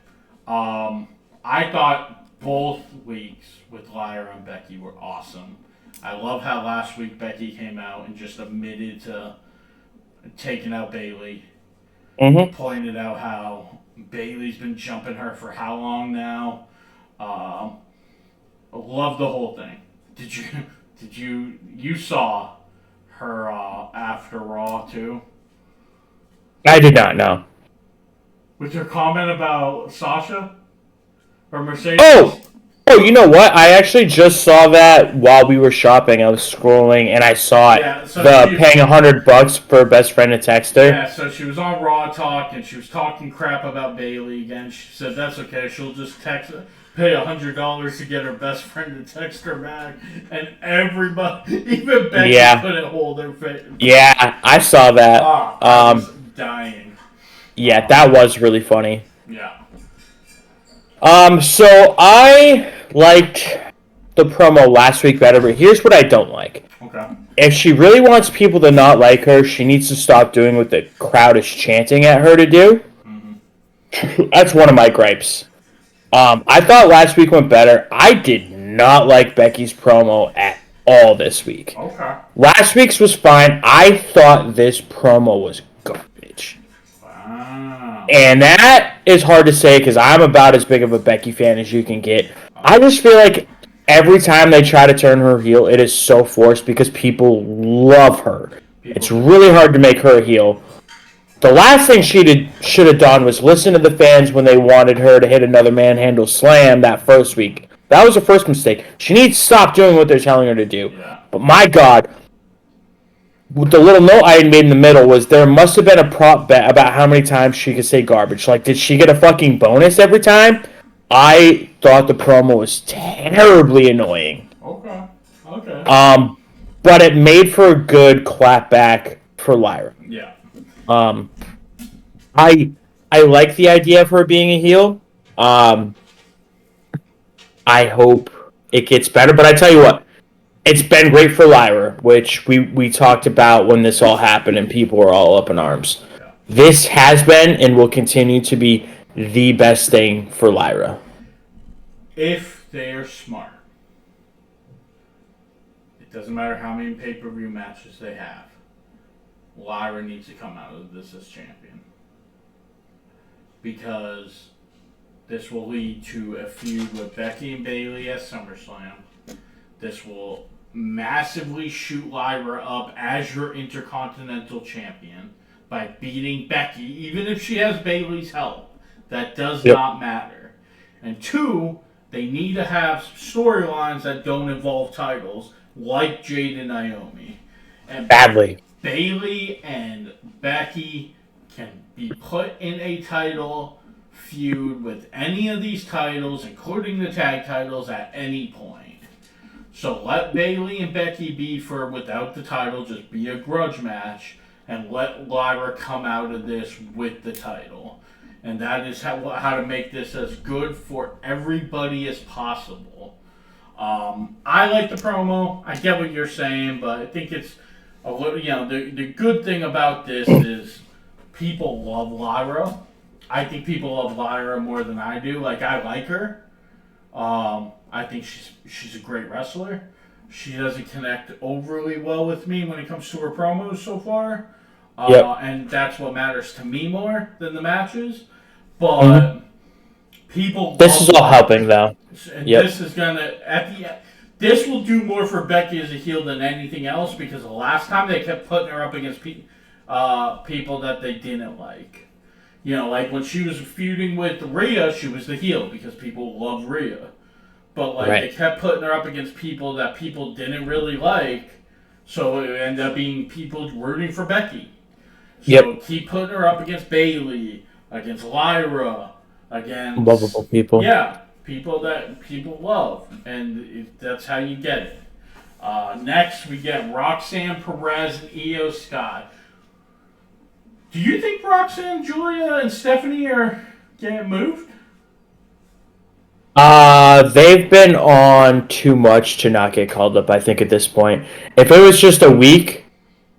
I thought both weeks with Lyra and Becky were awesome. I love how last week Becky came out and just admitted to taking out Bayley. Pointed out how Bayley's been jumping her for how long now. Love the whole thing. You saw her after Raw too? I did not know. With her comment about Sasha or Mercedes? Oh, you know what? I actually just saw that while we were shopping. I was scrolling and I saw paying $100 for a best friend to text her. Yeah, so she was on Raw Talk and she was talking crap about Bayley again. She said that's okay. She'll just pay $100 to get her best friend to text her back, and everybody, even Becky, couldn't hold her face. Yeah, I saw that. I was dying. Yeah, that was really funny. Yeah. So I liked the promo last week better, but here's what I don't like. Okay. If she really wants people to not like her, she needs to stop doing what the crowd is chanting at her to do. Mm-hmm. That's one of my gripes. I thought last week went better. I did not like Becky's promo at all this week. Okay. Last week's was fine. I thought this promo was garbage. Wow. And that is hard to say because I'm about as big of a Becky fan as you can get. I just feel like every time they try to turn her heel, it is so forced because people love her. It's really hard to make her a heel. The last thing she should have done was listen to the fans when they wanted her to hit another manhandle slam that first week. That was her first mistake. She needs to stop doing what they're telling her to do. Yeah. But my God, the little note I had made in the middle was there must have been a prop bet about how many times she could say garbage. Like, did she get a fucking bonus every time? I thought the promo was terribly annoying. Okay. But it made for a good clapback for Lyra. Yeah. I like the idea of her being a heel. I hope it gets better, but I tell you what, it's been great for Lyra, which we talked about when this all happened and people were all up in arms. Yeah. This has been and will continue to be the best thing for Lyra. If they're smart. It doesn't matter how many pay-per-view matches they have. Lyra needs to come out of this as champion. Because this will lead to a feud with Becky and Bayley at SummerSlam. This will massively shoot Lyra up as your Intercontinental Champion by beating Becky, even if she has Bayley's help. That does not matter. And two, they need to have storylines that don't involve titles, like Jade and Naomi. And badly. Bayley and Becky can be put in a title feud with any of these titles, including the tag titles, at any point. So let Bayley and Becky be for without the title, just be a grudge match, and let Lyra come out of this with the title. And that is how to make this as good for everybody as possible. I like the promo. I get what you're saying, but I think it's a little, the good thing about this is people love Lyra. I think people love Lyra more than I do. Like, I like her. I think she's a great wrestler. She doesn't connect overly well with me when it comes to her promos so far. Yep. And that's what matters to me more than the matches. Mm-hmm. But people This is love all helping, though. and Yep. this is gonna at the this will do more for Becky as a heel than anything else because the last time they kept putting her up against people that they didn't like. You know, like when she was feuding with Rhea, she was the heel because people love Rhea. But like they Right. kept putting her up against people that people didn't really like, so it ended up being people rooting for Becky. So Yep. keep putting her up against Bayley, against Lyra, against Lovable people. yeah, people that people love, and that's how you get it. Next, we get Roxanne Perez and Io Sky. Do you think Roxanne, Giulia, and Stephanie are getting moved? They've been on too much to not get called up, I think, at this point. If it was just a week,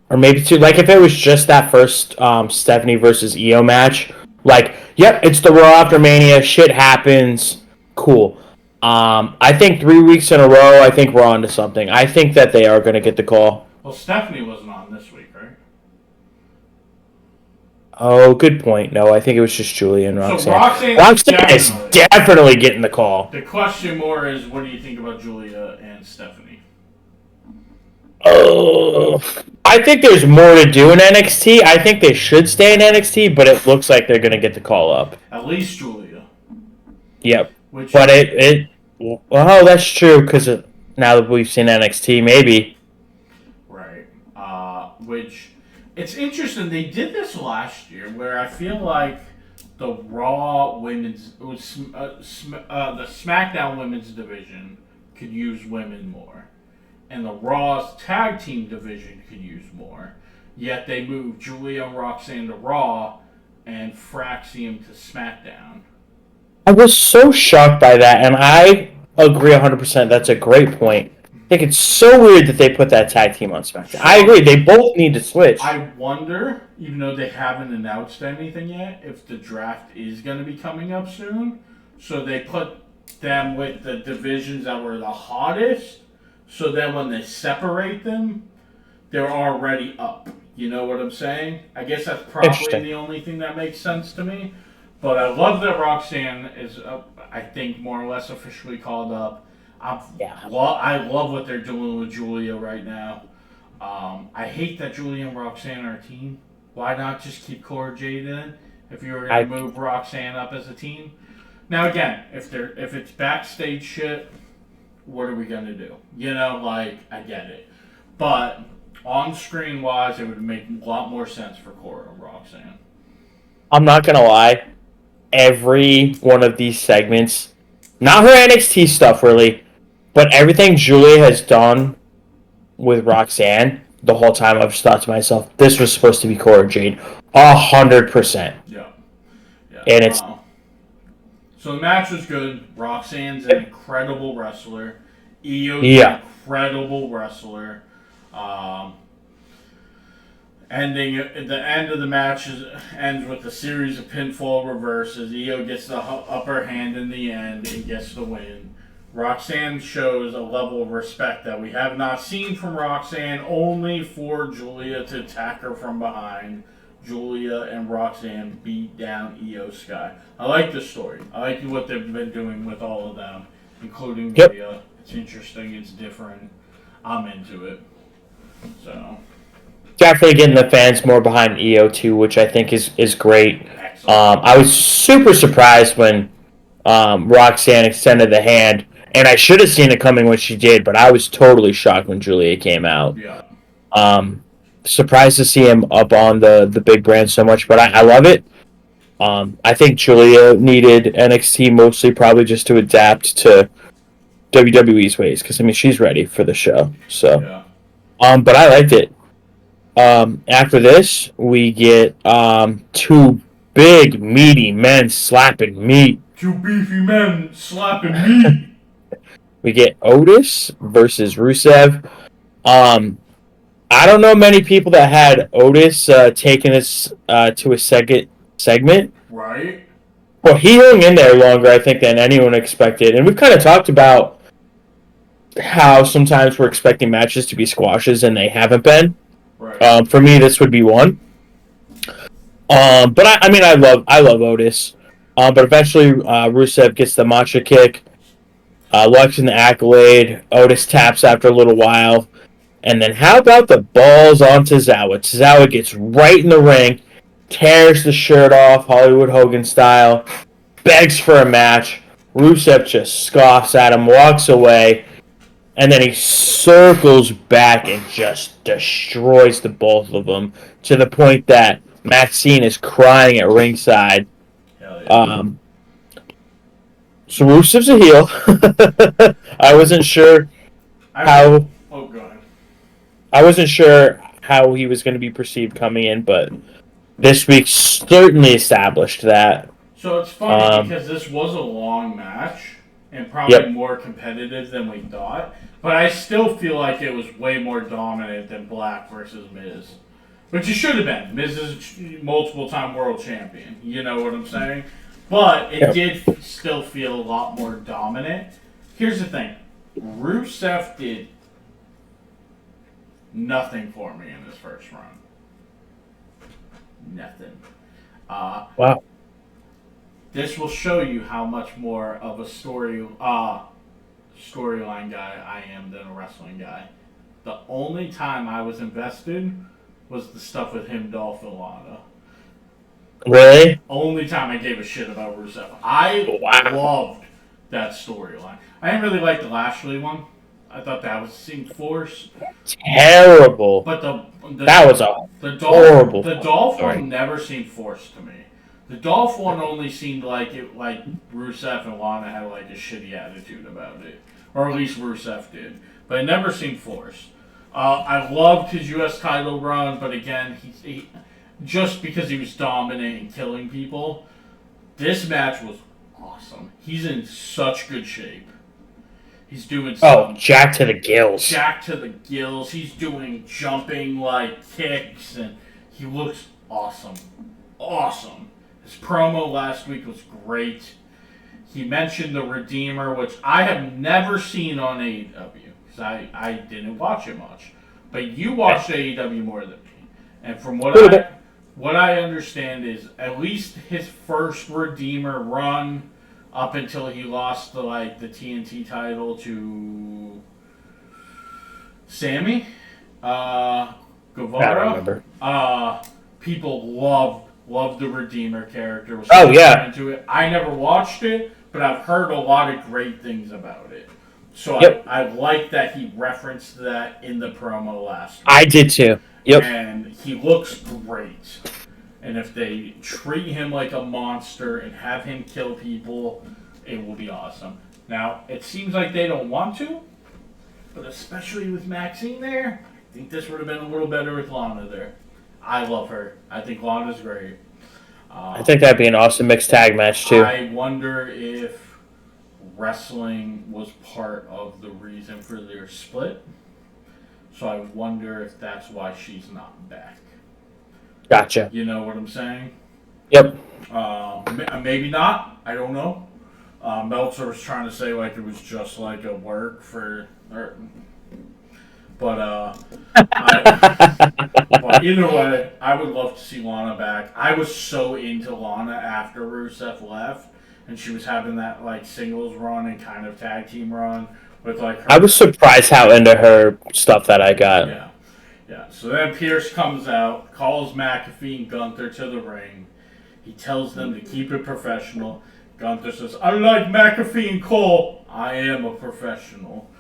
or maybe two, like if it was just that first Stephanie versus Io match, like, yep, it's the Raw after Mania, shit happens, cool. I think 3 weeks in a row, I think we're on to something. I think that they are going to get the call. Well, Stephanie wasn't on this week, right? Oh, good point. No, I think it was just Julia and So Roxanne. Roxanne's Roxanne is definitely. definitely getting the call. The question more is, what do you think about Giulia and Stephanie? Oh, I think there's more to do in NXT. I think they should stay in NXT, but it looks like they're going to get the call up. At least Giulia. Yep. Which But well, that's true because now that we've seen NXT, maybe. right. Which it's interesting. They did this last year, where I feel like the Raw women's, the SmackDown women's division could use women more, and the Raw's tag team division could use more. Yet they moved Giulia and Roxanne to Raw, and Fraxium to SmackDown. I was so shocked by that, and I agree 100%. That's a great point. I think it's so weird that they put that tag team on SmackDown. I agree. They both need to switch. I wonder, even though they haven't announced anything yet, if the draft is going to be coming up soon. So they put them with the divisions that were the hottest. So then when they separate them, they're already up. You know what I'm saying? I guess that's probably the only thing that makes sense to me. But I love that Roxanne is, I think, more or less officially called up. I love what they're doing with Giulia right now. I hate that Giulia and Roxanne are a team. Why not just keep Cora Jade in if you were going to move Roxanne up as a team? Now again, if it's backstage shit, what are we going to do? You know, like, I get it. But on screen wise, it would make a lot more sense for Cora and Roxanne. I'm not going to lie. Every one of these segments, not her NXT stuff really, but everything Giulia has done with Roxanne, the whole time I've just thought to myself, this was supposed to be Cora Jade. 100%. Yeah. And it's... So the match was good. Roxanne's an incredible wrestler. Io's an incredible wrestler. The end of the match ends with a series of pinfall reverses. Io gets the upper hand in the end and gets the win. Roxanne shows a level of respect that we have not seen from Roxanne, only for Giulia to attack her from behind. Giulia and Roxanne beat down Io Sky. I like this story. I like what they've been doing with all of them, including Giulia. It's interesting. It's different. I'm into it. So... definitely getting the fans more behind Io too, which I think is great. I was super surprised when Roxanne extended the hand, and I should have seen it coming when she did, but I was totally shocked when Giulia came out. Yeah. Surprised to see him up on the big brand so much, but I love it. I think Giulia needed NXT mostly probably just to adapt to WWE's ways, because I mean she's ready for the show. So, but I liked it. After this, we get two big, meaty men slapping meat. Two beefy men slapping meat. We get Otis versus Rusev. I don't know many people that had Otis taking this to a second segment. Right. Well, he hung in there longer, I think, than anyone expected. And we've kind of talked about how sometimes we're expecting matches to be squashes and they haven't been. Right. For me, this would be one. But I mean, I love Otis. But eventually, Rusev gets the matcha kick, launching the accolade. Otis taps after a little while. And then how about the balls on Tozawa? Tozawa gets right in the ring, tears the shirt off, Hollywood Hogan style, begs for a match. Rusev just scoffs at him, walks away, and then he circles back and just destroys the both of them to the point that Maxine is crying at ringside. Hell yeah. Um, so Rusev's a heel. I wasn't sure I how oh go ahead. I wasn't sure how he was going to be perceived coming in, but this week certainly established that. So it's funny because this was a long match and probably Yep. more competitive than we thought, but I still feel like it was way more dominant than Black versus Miz. Which it should have been. Miz is a multiple time world champion. You know what I'm saying? But it Yep. did still feel a lot more dominant. Here's the thing. Rusev did nothing for me in this first run. Nothing. Uh, Wow. this will show you how much more of a storyline guy I am than a wrestling guy. The only time I was invested was the stuff with him, Dolph, and Lana. Really? Only time I gave a shit about Rusev. I Wow. loved that storyline. I didn't really like the Lashley one. I thought that seemed forced. Terrible. But That was a horrible the Dolph story. one never seemed forced to me. The Dolph one only seemed like Rusev and Lana had like a shitty attitude about it, or at least Rusev did. But it never seemed forced. I loved his U.S. title run, but again, he just because he was dominant and killing people. This match was awesome. He's in such good shape. He's doing some jack to the gills. jack to the gills. He's doing jumping like kicks, and he looks awesome. Awesome. His promo last week was great. He mentioned the Redeemer, which I have never seen on AEW because I didn't watch it much. But you watched AEW more than me, and from what I understand is at least his first Redeemer run up until he lost the TNT title to Sammy Guevara. I don't remember. People loved the Redeemer character. Was Oh, yeah. into it. I never watched it, but I've heard a lot of great things about it. So Yep. I like that he referenced that in the promo last week. I did too. Yep. And he looks great. And if they treat him like a monster and have him kill people, it will be awesome. Now, it seems like they don't want to, but especially with Maxine there, I think this would have been a little better with Lana there. I love her. I think Lana's great. I think that'd be an awesome mixed tag match too. I wonder if wrestling was part of the reason for their split. So I wonder if that's why she's not back. Gotcha. You know what I'm saying? Yep. Maybe not. I don't know. Meltzer was trying to say like it was just like a work for, but but either way, I would love to see Lana back. I was so into Lana after Rusev left, and she was having that like singles run and kind of tag team run with like her. I was surprised how into her stuff that I got. Yeah. Yeah, so then Pierce comes out, calls McAfee and Gunther to the ring. He tells them to keep it professional. Gunther says, unlike McAfee and Cole, I am a professional.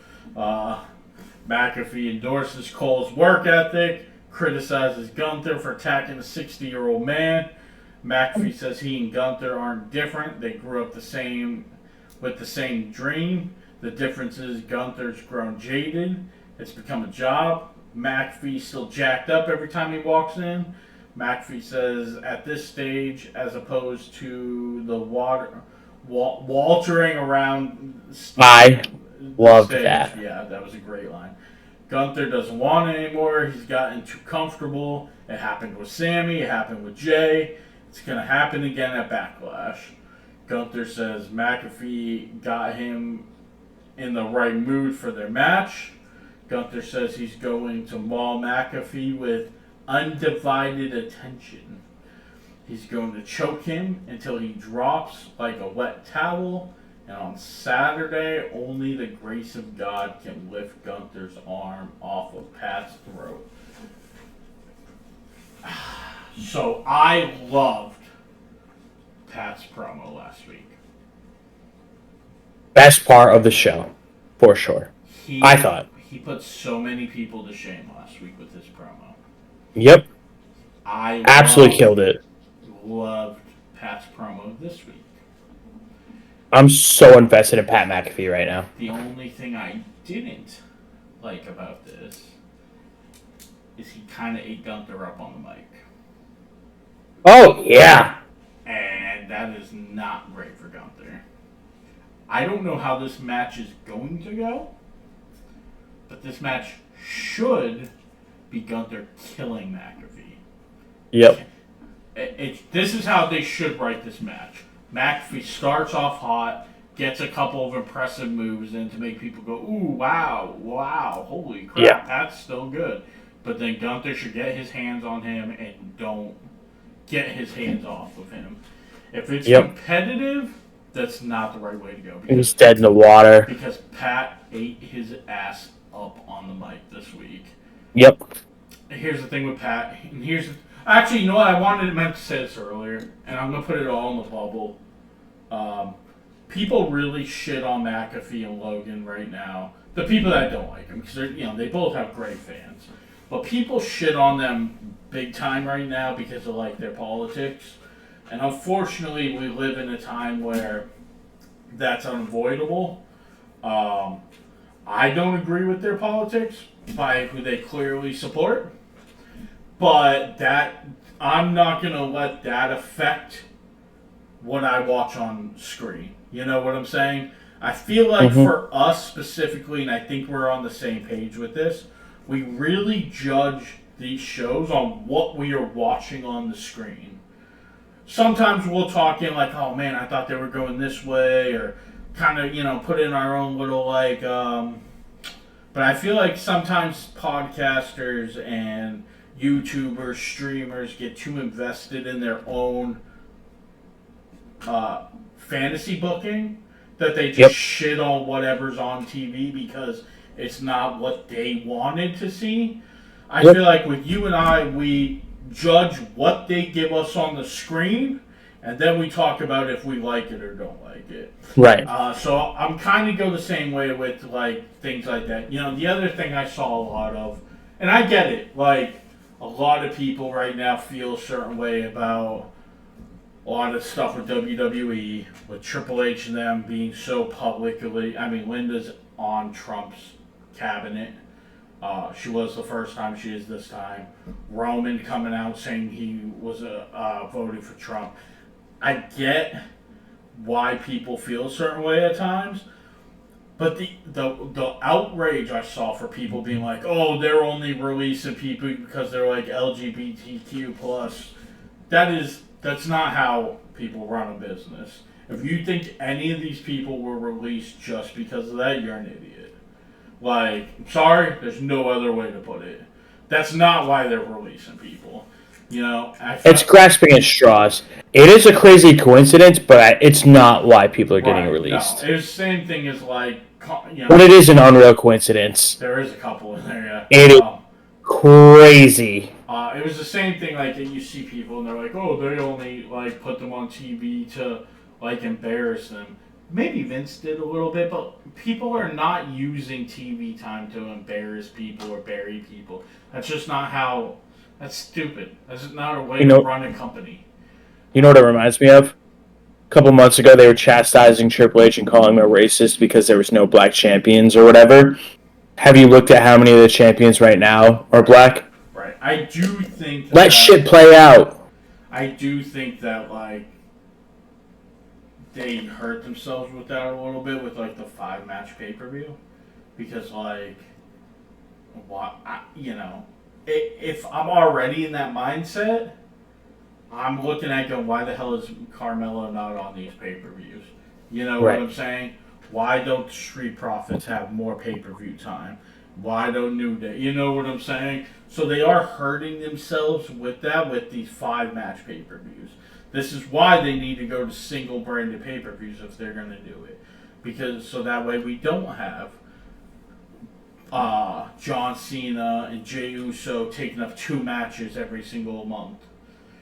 McAfee endorses Cole's work ethic, criticizes Gunther for attacking a 60-year-old man. McAfee says he and Gunther aren't different. They grew up with the same dream. The difference is Gunther's grown jaded. It's become a job. McAfee's still jacked up every time he walks in. McAfee says at this stage, as opposed to the waltering around I loved stage. that. Yeah, that was a great line. Gunther doesn't want it anymore. He's gotten too comfortable. It happened with Sammy. It happened with Jey. It's going to happen again at Backlash. Gunther says McAfee got him in the right mood for their match. Gunther says he's going to maul McAfee with undivided attention. He's going to choke him until he drops like a wet towel. And on Saturday, only the grace of God can lift Gunther's arm off of Pat's throat. So I loved Pat's promo last week. Best part of the show, for sure. I thought. He put so many people to shame last week with his promo. Yep. I absolutely killed it. Loved Pat's promo this week. I'm so invested in Pat McAfee right now. The only thing I didn't like about this is he kind of ate Gunther up on the mic. Oh, yeah. And that is not great for Gunther. I don't know how this match is going to go, but this match should be Gunther killing McAfee. Yep. This is how they should write this match. McAfee starts off hot, gets a couple of impressive moves in to make people go, ooh, wow, holy crap, That's still good. But then Gunther should get his hands on him and don't get his hands off of him. If it's competitive, that's not the right way to go. He was dead in the water. Because Pat ate his ass up on the mic this week. Yep. Here's the thing with Pat, and actually, you know what? I meant to say this earlier, and I'm going to put it all in the bubble. People really shit on McAfee and Logan right now. The people that don't like him, because they both have great fans. But people shit on them big time right now because of their politics. And unfortunately, we live in a time where that's unavoidable. I don't agree with their politics by who they clearly support. But I'm not going to let that affect what I watch on screen. You know what I'm saying? I feel like for us specifically, and I think we're on the same page with this, we really judge these shows on what we are watching on the screen. Sometimes we'll talk in oh man, I thought they were going this way, or kind of, put in our own little but I feel like sometimes podcasters and YouTubers, streamers get too invested in their own fantasy booking that they just shit on whatever's on TV because it's not what they wanted to see. I feel like with you and I, we judge what they give us on the screen, and then we talk about if we like it or don't like it. Right. So I'm kind of go the same way with things like that. The other thing I saw a lot of, and I get it, a lot of people right now feel a certain way about a lot of stuff with WWE, with Triple H and them being so publicly. I mean, Linda's on Trump's cabinet. She was the first time, she is this time. Roman coming out saying he was voting for Trump. I get why people feel a certain way at times, but the outrage I saw for people being like, oh, they're only releasing people because they're LGBTQ plus. That's not how people run a business. If you think any of these people were released just because of that, you're an idiot. Sorry, there's no other way to put it. That's not why they're releasing people. It's grasping at straws. It is a crazy coincidence, but it's not why people are getting released. No, it's the same thing as But it is an unreal coincidence. There is a couple in there, yeah. It is crazy. It was the same thing, you see people and they're like, oh, they only, put them on TV to, embarrass them. Maybe Vince did a little bit, but people are not using TV time to embarrass people or bury people. That's just not how... That's stupid. That's not a way to run a company. You know what it reminds me of? A couple months ago, they were chastising Triple H and calling him a racist because there was no black champions or whatever. Have you looked at how many of the champions right now are black? Right. I do think... Let shit play out. I do think that, they hurt themselves with that a little bit with, the 5-match pay-per-view. Because, if I'm already in that mindset, I'm looking at going, why the hell is Carmelo not on these pay-per-views? You know what I'm saying? Why don't the Street Profits have more pay-per-view time? Why don't New Day? You know what I'm saying? So they are hurting themselves with that, with these 5-match pay-per-views. This is why they need to go to single branded pay-per-views if they're going to do it. Because so that way we don't have John Cena and Jey Uso taking up 2 matches every single month.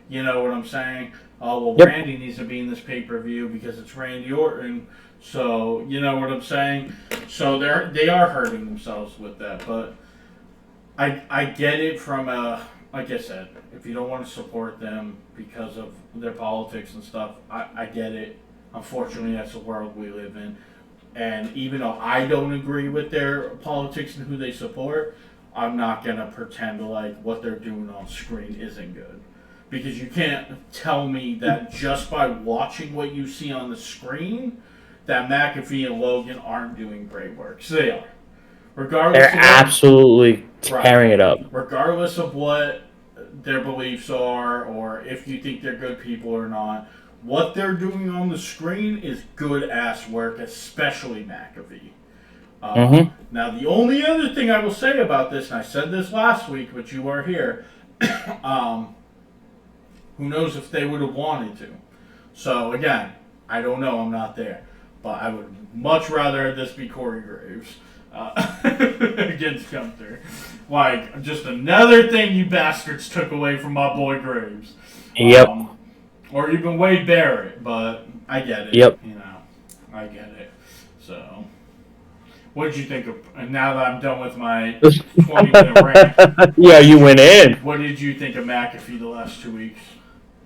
You know what I'm saying? Oh, well, Yep. Randy needs to be in this pay-per-view because it's Randy Orton. So, you know what I'm saying? So they are hurting themselves with that. But I get it from like I said, if you don't want to support them because of their politics and stuff, I get it. Unfortunately, that's the world we live in. And even though I don't agree with their politics and who they support, I'm not going to pretend like what they're doing on screen isn't good. Because you can't tell me that just by watching what you see on the screen, that McAfee and Logan aren't doing great work. 'Cause they are. Regardless They're absolutely tearing it up. Regardless of what their beliefs are or if you think they're good people or not, what they're doing on the screen is good-ass work, especially McAfee. Now, the only other thing I will say about this, and I said this last week, but you were here, who knows if they would have wanted to. So, again, I don't know. I'm not there. But I would much rather this be Corey Graves against Gunther. Like, just another thing you bastards took away from my boy Graves. Yep. Or even Wade Barrett, but I get it. Yep. You know, I get it. So, what did you think of, and now that I'm done with my 20-minute rant. Yeah, you went in. What did you think of McAfee the last 2 weeks?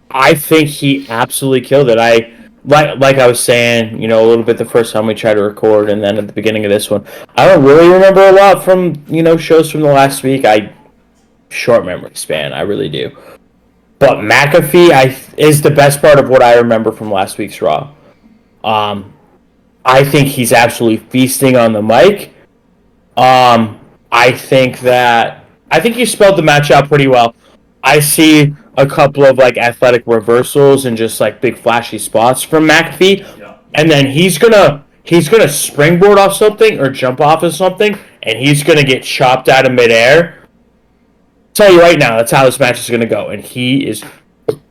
I think he absolutely killed it. Like I was saying, a little bit the first time we tried to record, and then at the beginning of this one, I don't really remember a lot from shows from the last week. Short memory span, I really do. But McAfee is the best part of what I remember from last week's Raw. I think he's absolutely feasting on the mic. I think you spelled the match out pretty well. I see a couple of athletic reversals and just big flashy spots from McAfee, and then he's gonna springboard off something or jump off of something, and he's gonna get chopped out of midair. Tell you right now, that's how this match is gonna go, and he is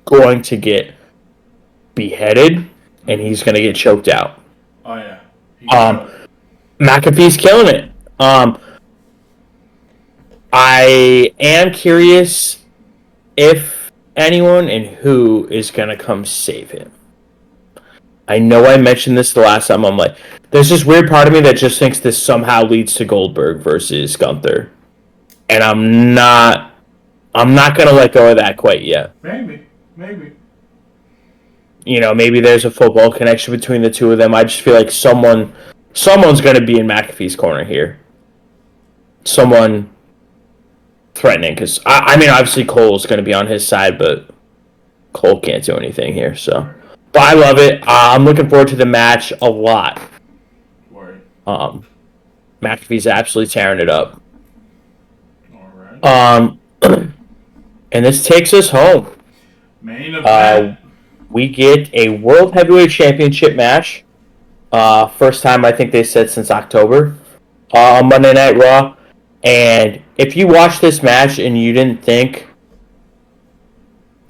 going to get beheaded, and he's gonna get choked out. Oh yeah. McAfee's killing it. I am curious if anyone and who is going to come save him. I know I mentioned this the last time. I'm like, there's this weird part of me that just thinks this somehow leads to Goldberg versus Gunther. And I'm not going to let go of that quite yet. Maybe. Maybe there's a football connection between the two of them. I just feel like someone's going to be in McAfee's corner here. Someone threatening, because I mean, obviously Cole's going to be on his side, but Cole can't do anything here. So, but I love it. I'm looking forward to the match a lot. Word. McAfee's absolutely tearing it up. All right. And this takes us home. Main event. We get a World Heavyweight Championship match. First time I think they said since October on Monday Night Raw. And if you watch this match and you didn't think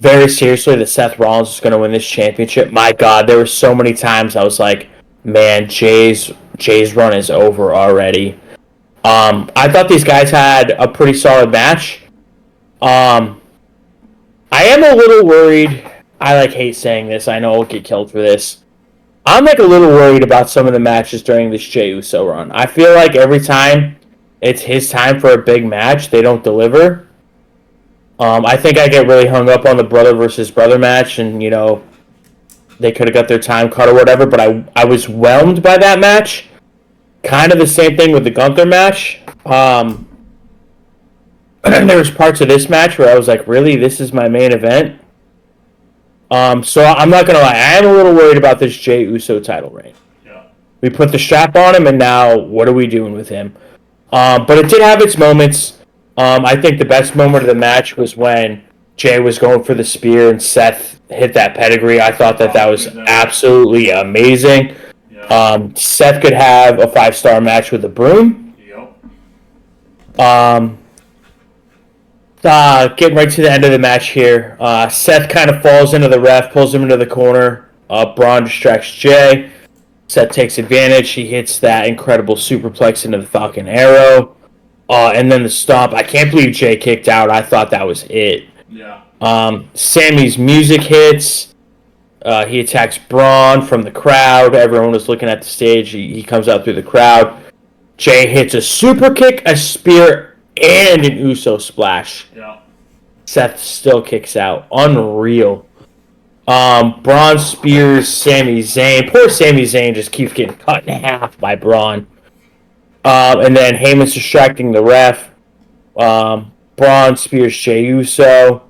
very seriously that Seth Rollins was going to win this championship, my God, there were so many times I was like, man, Jay's run is over already. I thought these guys had a pretty solid match. I am a little worried. I hate saying this. I know I'll get killed for this. I'm a little worried about some of the matches during this Jey Uso run. I feel like every time it's his time for a big match, they don't deliver. I think I get really hung up on the brother versus brother match, and they could have got their time cut or whatever, but I was whelmed by that match. Kind of the same thing with the Gunther match. There was parts of this match where I was like, really, this is my main event? So I'm not going to lie, I am a little worried about this Jey Uso title reign. Yeah. We put the strap on him, and now what are we doing with him? But it did have its moments. I think the best moment of the match was when Jey was going for the spear and Seth hit that pedigree. I thought that was absolutely amazing. Yeah. Yeah. Seth could have a 5-star match with the broom. Yep. Getting right to the end of the match here. Seth kind of falls into the ref, pulls him into the corner. Braun distracts Jey. Seth takes advantage. He hits that incredible superplex into the Falcon Arrow. And then the stomp. I can't believe Jey kicked out. I thought that was it. Yeah. Sammy's music hits. He attacks Braun from the crowd. Everyone was looking at the stage. He comes out through the crowd. Jey hits a super kick, a spear, and an Uso splash. Yeah. Seth still kicks out. Unreal. Braun spears Sami Zayn. Poor Sami Zayn just keeps getting cut in half by Braun. And then Heyman's distracting the ref. Braun spears Jey Uso.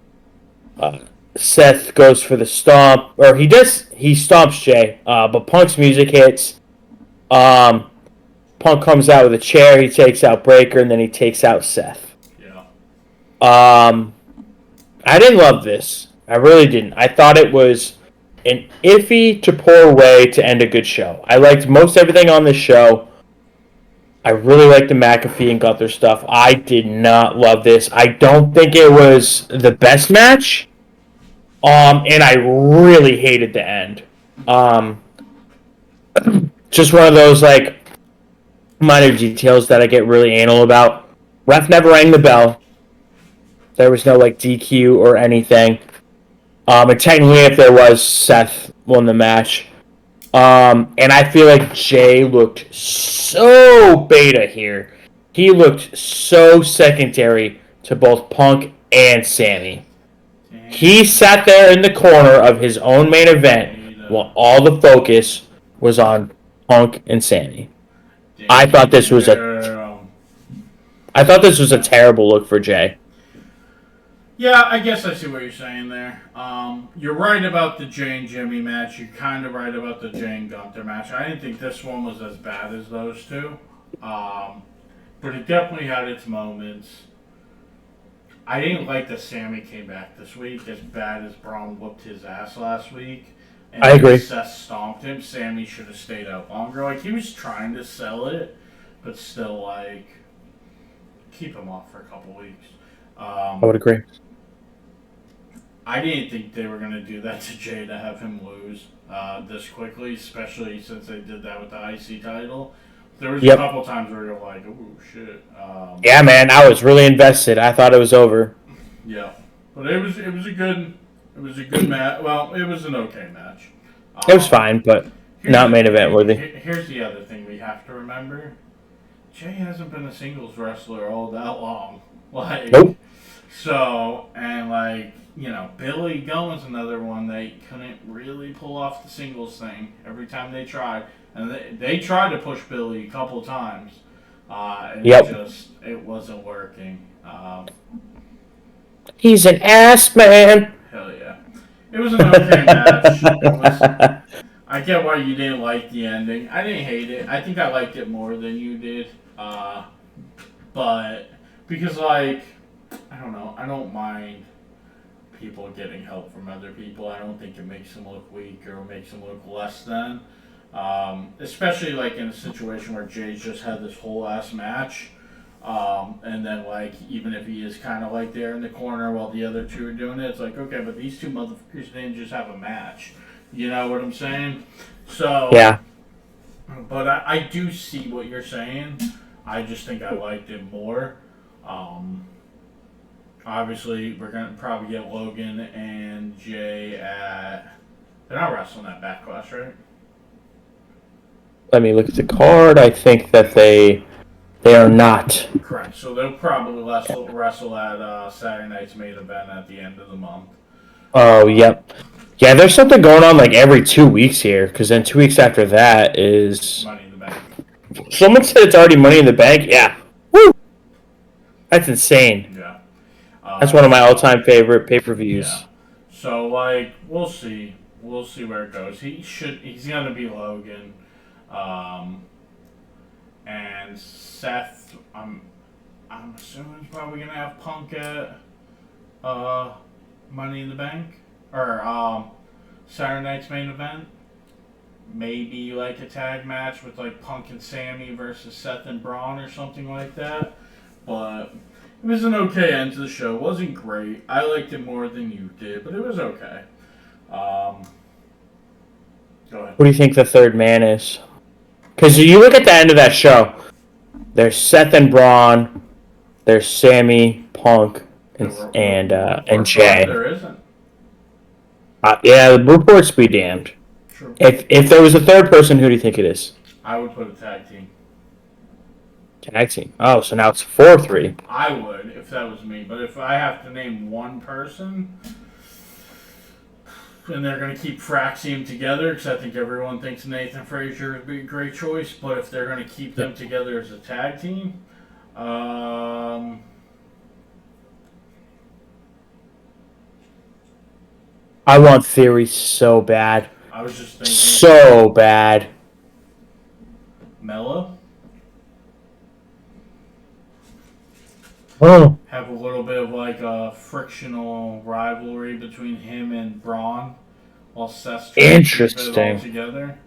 Seth goes for the stomp. Or he stomps Jey. But Punk's music hits. Punk comes out with a chair. He takes out Breaker, and then he takes out Seth. Yeah. I didn't love this. I really didn't. I thought it was an iffy to poor way to end a good show. I liked most everything on this show. I really liked the McAfee and Gunther stuff. I did not love this. I don't think it was the best match. And I really hated the end. Just one of those, like, minor details that I get really anal about. Ref never rang the bell. There was no, like, DQ or anything. And technically, if there was, Seth won the match. And I feel like Jey looked so beta here. He looked so secondary to both Punk and Sami. He sat there in the corner of his own main event while all the focus was on Punk and Sami. I thought this was a terrible look for Jey. Yeah, I guess I see what you're saying there. You're right about the Jey and Jimmy match. You're kind of right about the Jey and Gunther match. I didn't think this one was as bad as those two. But it definitely had its moments. I didn't like that Sami came back this week as bad as Braun whooped his ass last week. And I agree. Seth stomped him. Sami should have stayed out longer. Like, he was trying to sell it, but still, like, keep him off for a couple weeks. I would agree. I didn't think they were going to do that to Jey to have him lose this quickly, especially since they did that with the IC title. There was a couple times where you're like, "Oh shit!" Yeah, man, I was really invested. I thought it was over. Yeah, but it was a good match. Well, it was an okay match. It was fine, but not main event worthy. Here's the other thing we have to remember: Jey hasn't been a singles wrestler all that long. Like, nope. So, and like, you know, Billy Gun's another one they couldn't really pull off the singles thing every time they tried. And they tried to push Billy a couple times. And it wasn't working. He's an ass man. Hell yeah. It was an okay match. I get why you didn't like the ending. I didn't hate it. I think I liked it more than you did. But, because, like, I don't know. I don't mind people getting help from other people. I don't think it makes them look weak or makes them look less than. Especially, like, in a situation where Jay's just had this whole ass match. And then, like, even if he is kind of, like, there in the corner while the other two are doing it, it's like, okay, but these two motherfuckers didn't just have a match. You know what I'm saying? So, yeah. But I do see what you're saying. I just think I liked it more. Obviously, we're going to probably get Logan and Jay at... They're not wrestling at Backlash, right? Let me look at the card. I think that they are not. Correct. So they'll probably wrestle at Saturday night's main event at the end of the month. Oh, yep. Yeah, there's something going on like every 2 weeks here, because then 2 weeks after that is... Money in the Bank. Someone said it's already Money in the Bank? Yeah. Woo! That's insane. Yeah. That's one of my all-time favorite pay-per-views. Yeah. So, like, we'll see. We'll see where it goes. He's going to be Logan. And Seth, I'm assuming he's probably going to have Punk at Money in the Bank. Or Saturday night's main event. maybe like a tag match with like Punk and Sammy versus Seth and Braun or something like that. But it was an okay end to the show. It wasn't great. I liked it more than you did, but it was okay. Go ahead. Who do you think the third man is? Because you look at the end of that show. There's Seth and Braun. There's Sammy, Punk, and Jay. There isn't. Yeah, the reports be damned. True. If there was a third person, who do you think it is? I would put a tag team. Tag team. Oh, so now it's 4-3. I would if that was me. But if I have to name one person, and they're going to keep Fraxium together, because I think everyone thinks Nathan Frazier would be a great choice. But if they're going to keep them together as a tag team, I want Theory so bad. I was just thinking So bad. Mello. Oh. Have a little bit of like a frictional rivalry between him and Braun, while Seth's trying to keep it all together.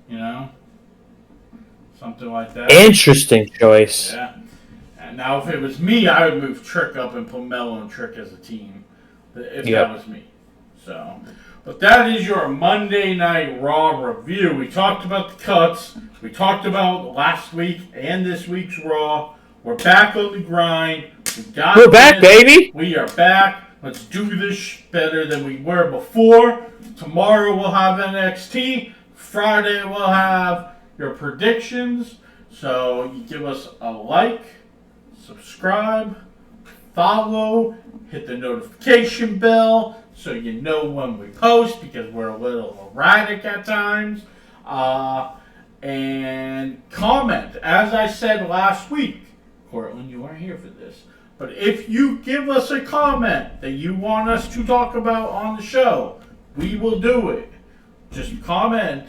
You know, something like that. Interesting choice. Yeah. And now, if it was me, I would move Trick up and put Mello and Trick as a team. If that was me. So, but that is your Monday Night Raw review. We talked about the cuts. We talked about last week and this week's Raw. We're back on the grind. We're back, baby. We are back. Let's do this better than we were before. Tomorrow we'll have NXT. Friday we'll have your predictions. So you give us a like, subscribe, follow, hit the notification bell so you know when we post, because we're a little erratic at times. And comment. As I said last week, Cortland, you weren't here for this, but if you give us a comment that you want us to talk about on the show, we will do it. Just comment.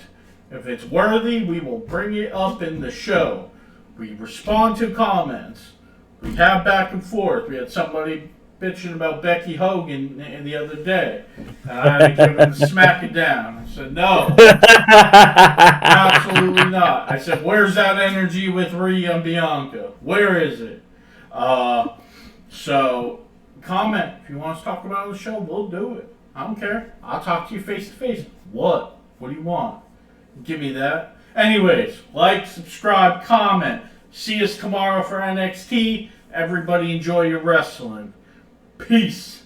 If it's worthy, we will bring it up in the show. We respond to comments. We have back and forth. We had somebody bitching about Becky Hogan the other day, and I had to give him smack it down. I said, no, absolutely not. I said, where's that energy with Rhea and Bianca? Where is it? So, comment. If you want us to talk about the show, we'll do it. I don't care. I'll talk to you face to face. What? What do you want? Give me that. Anyways, like, subscribe, comment. See us tomorrow for NXT. Everybody enjoy your wrestling. Peace.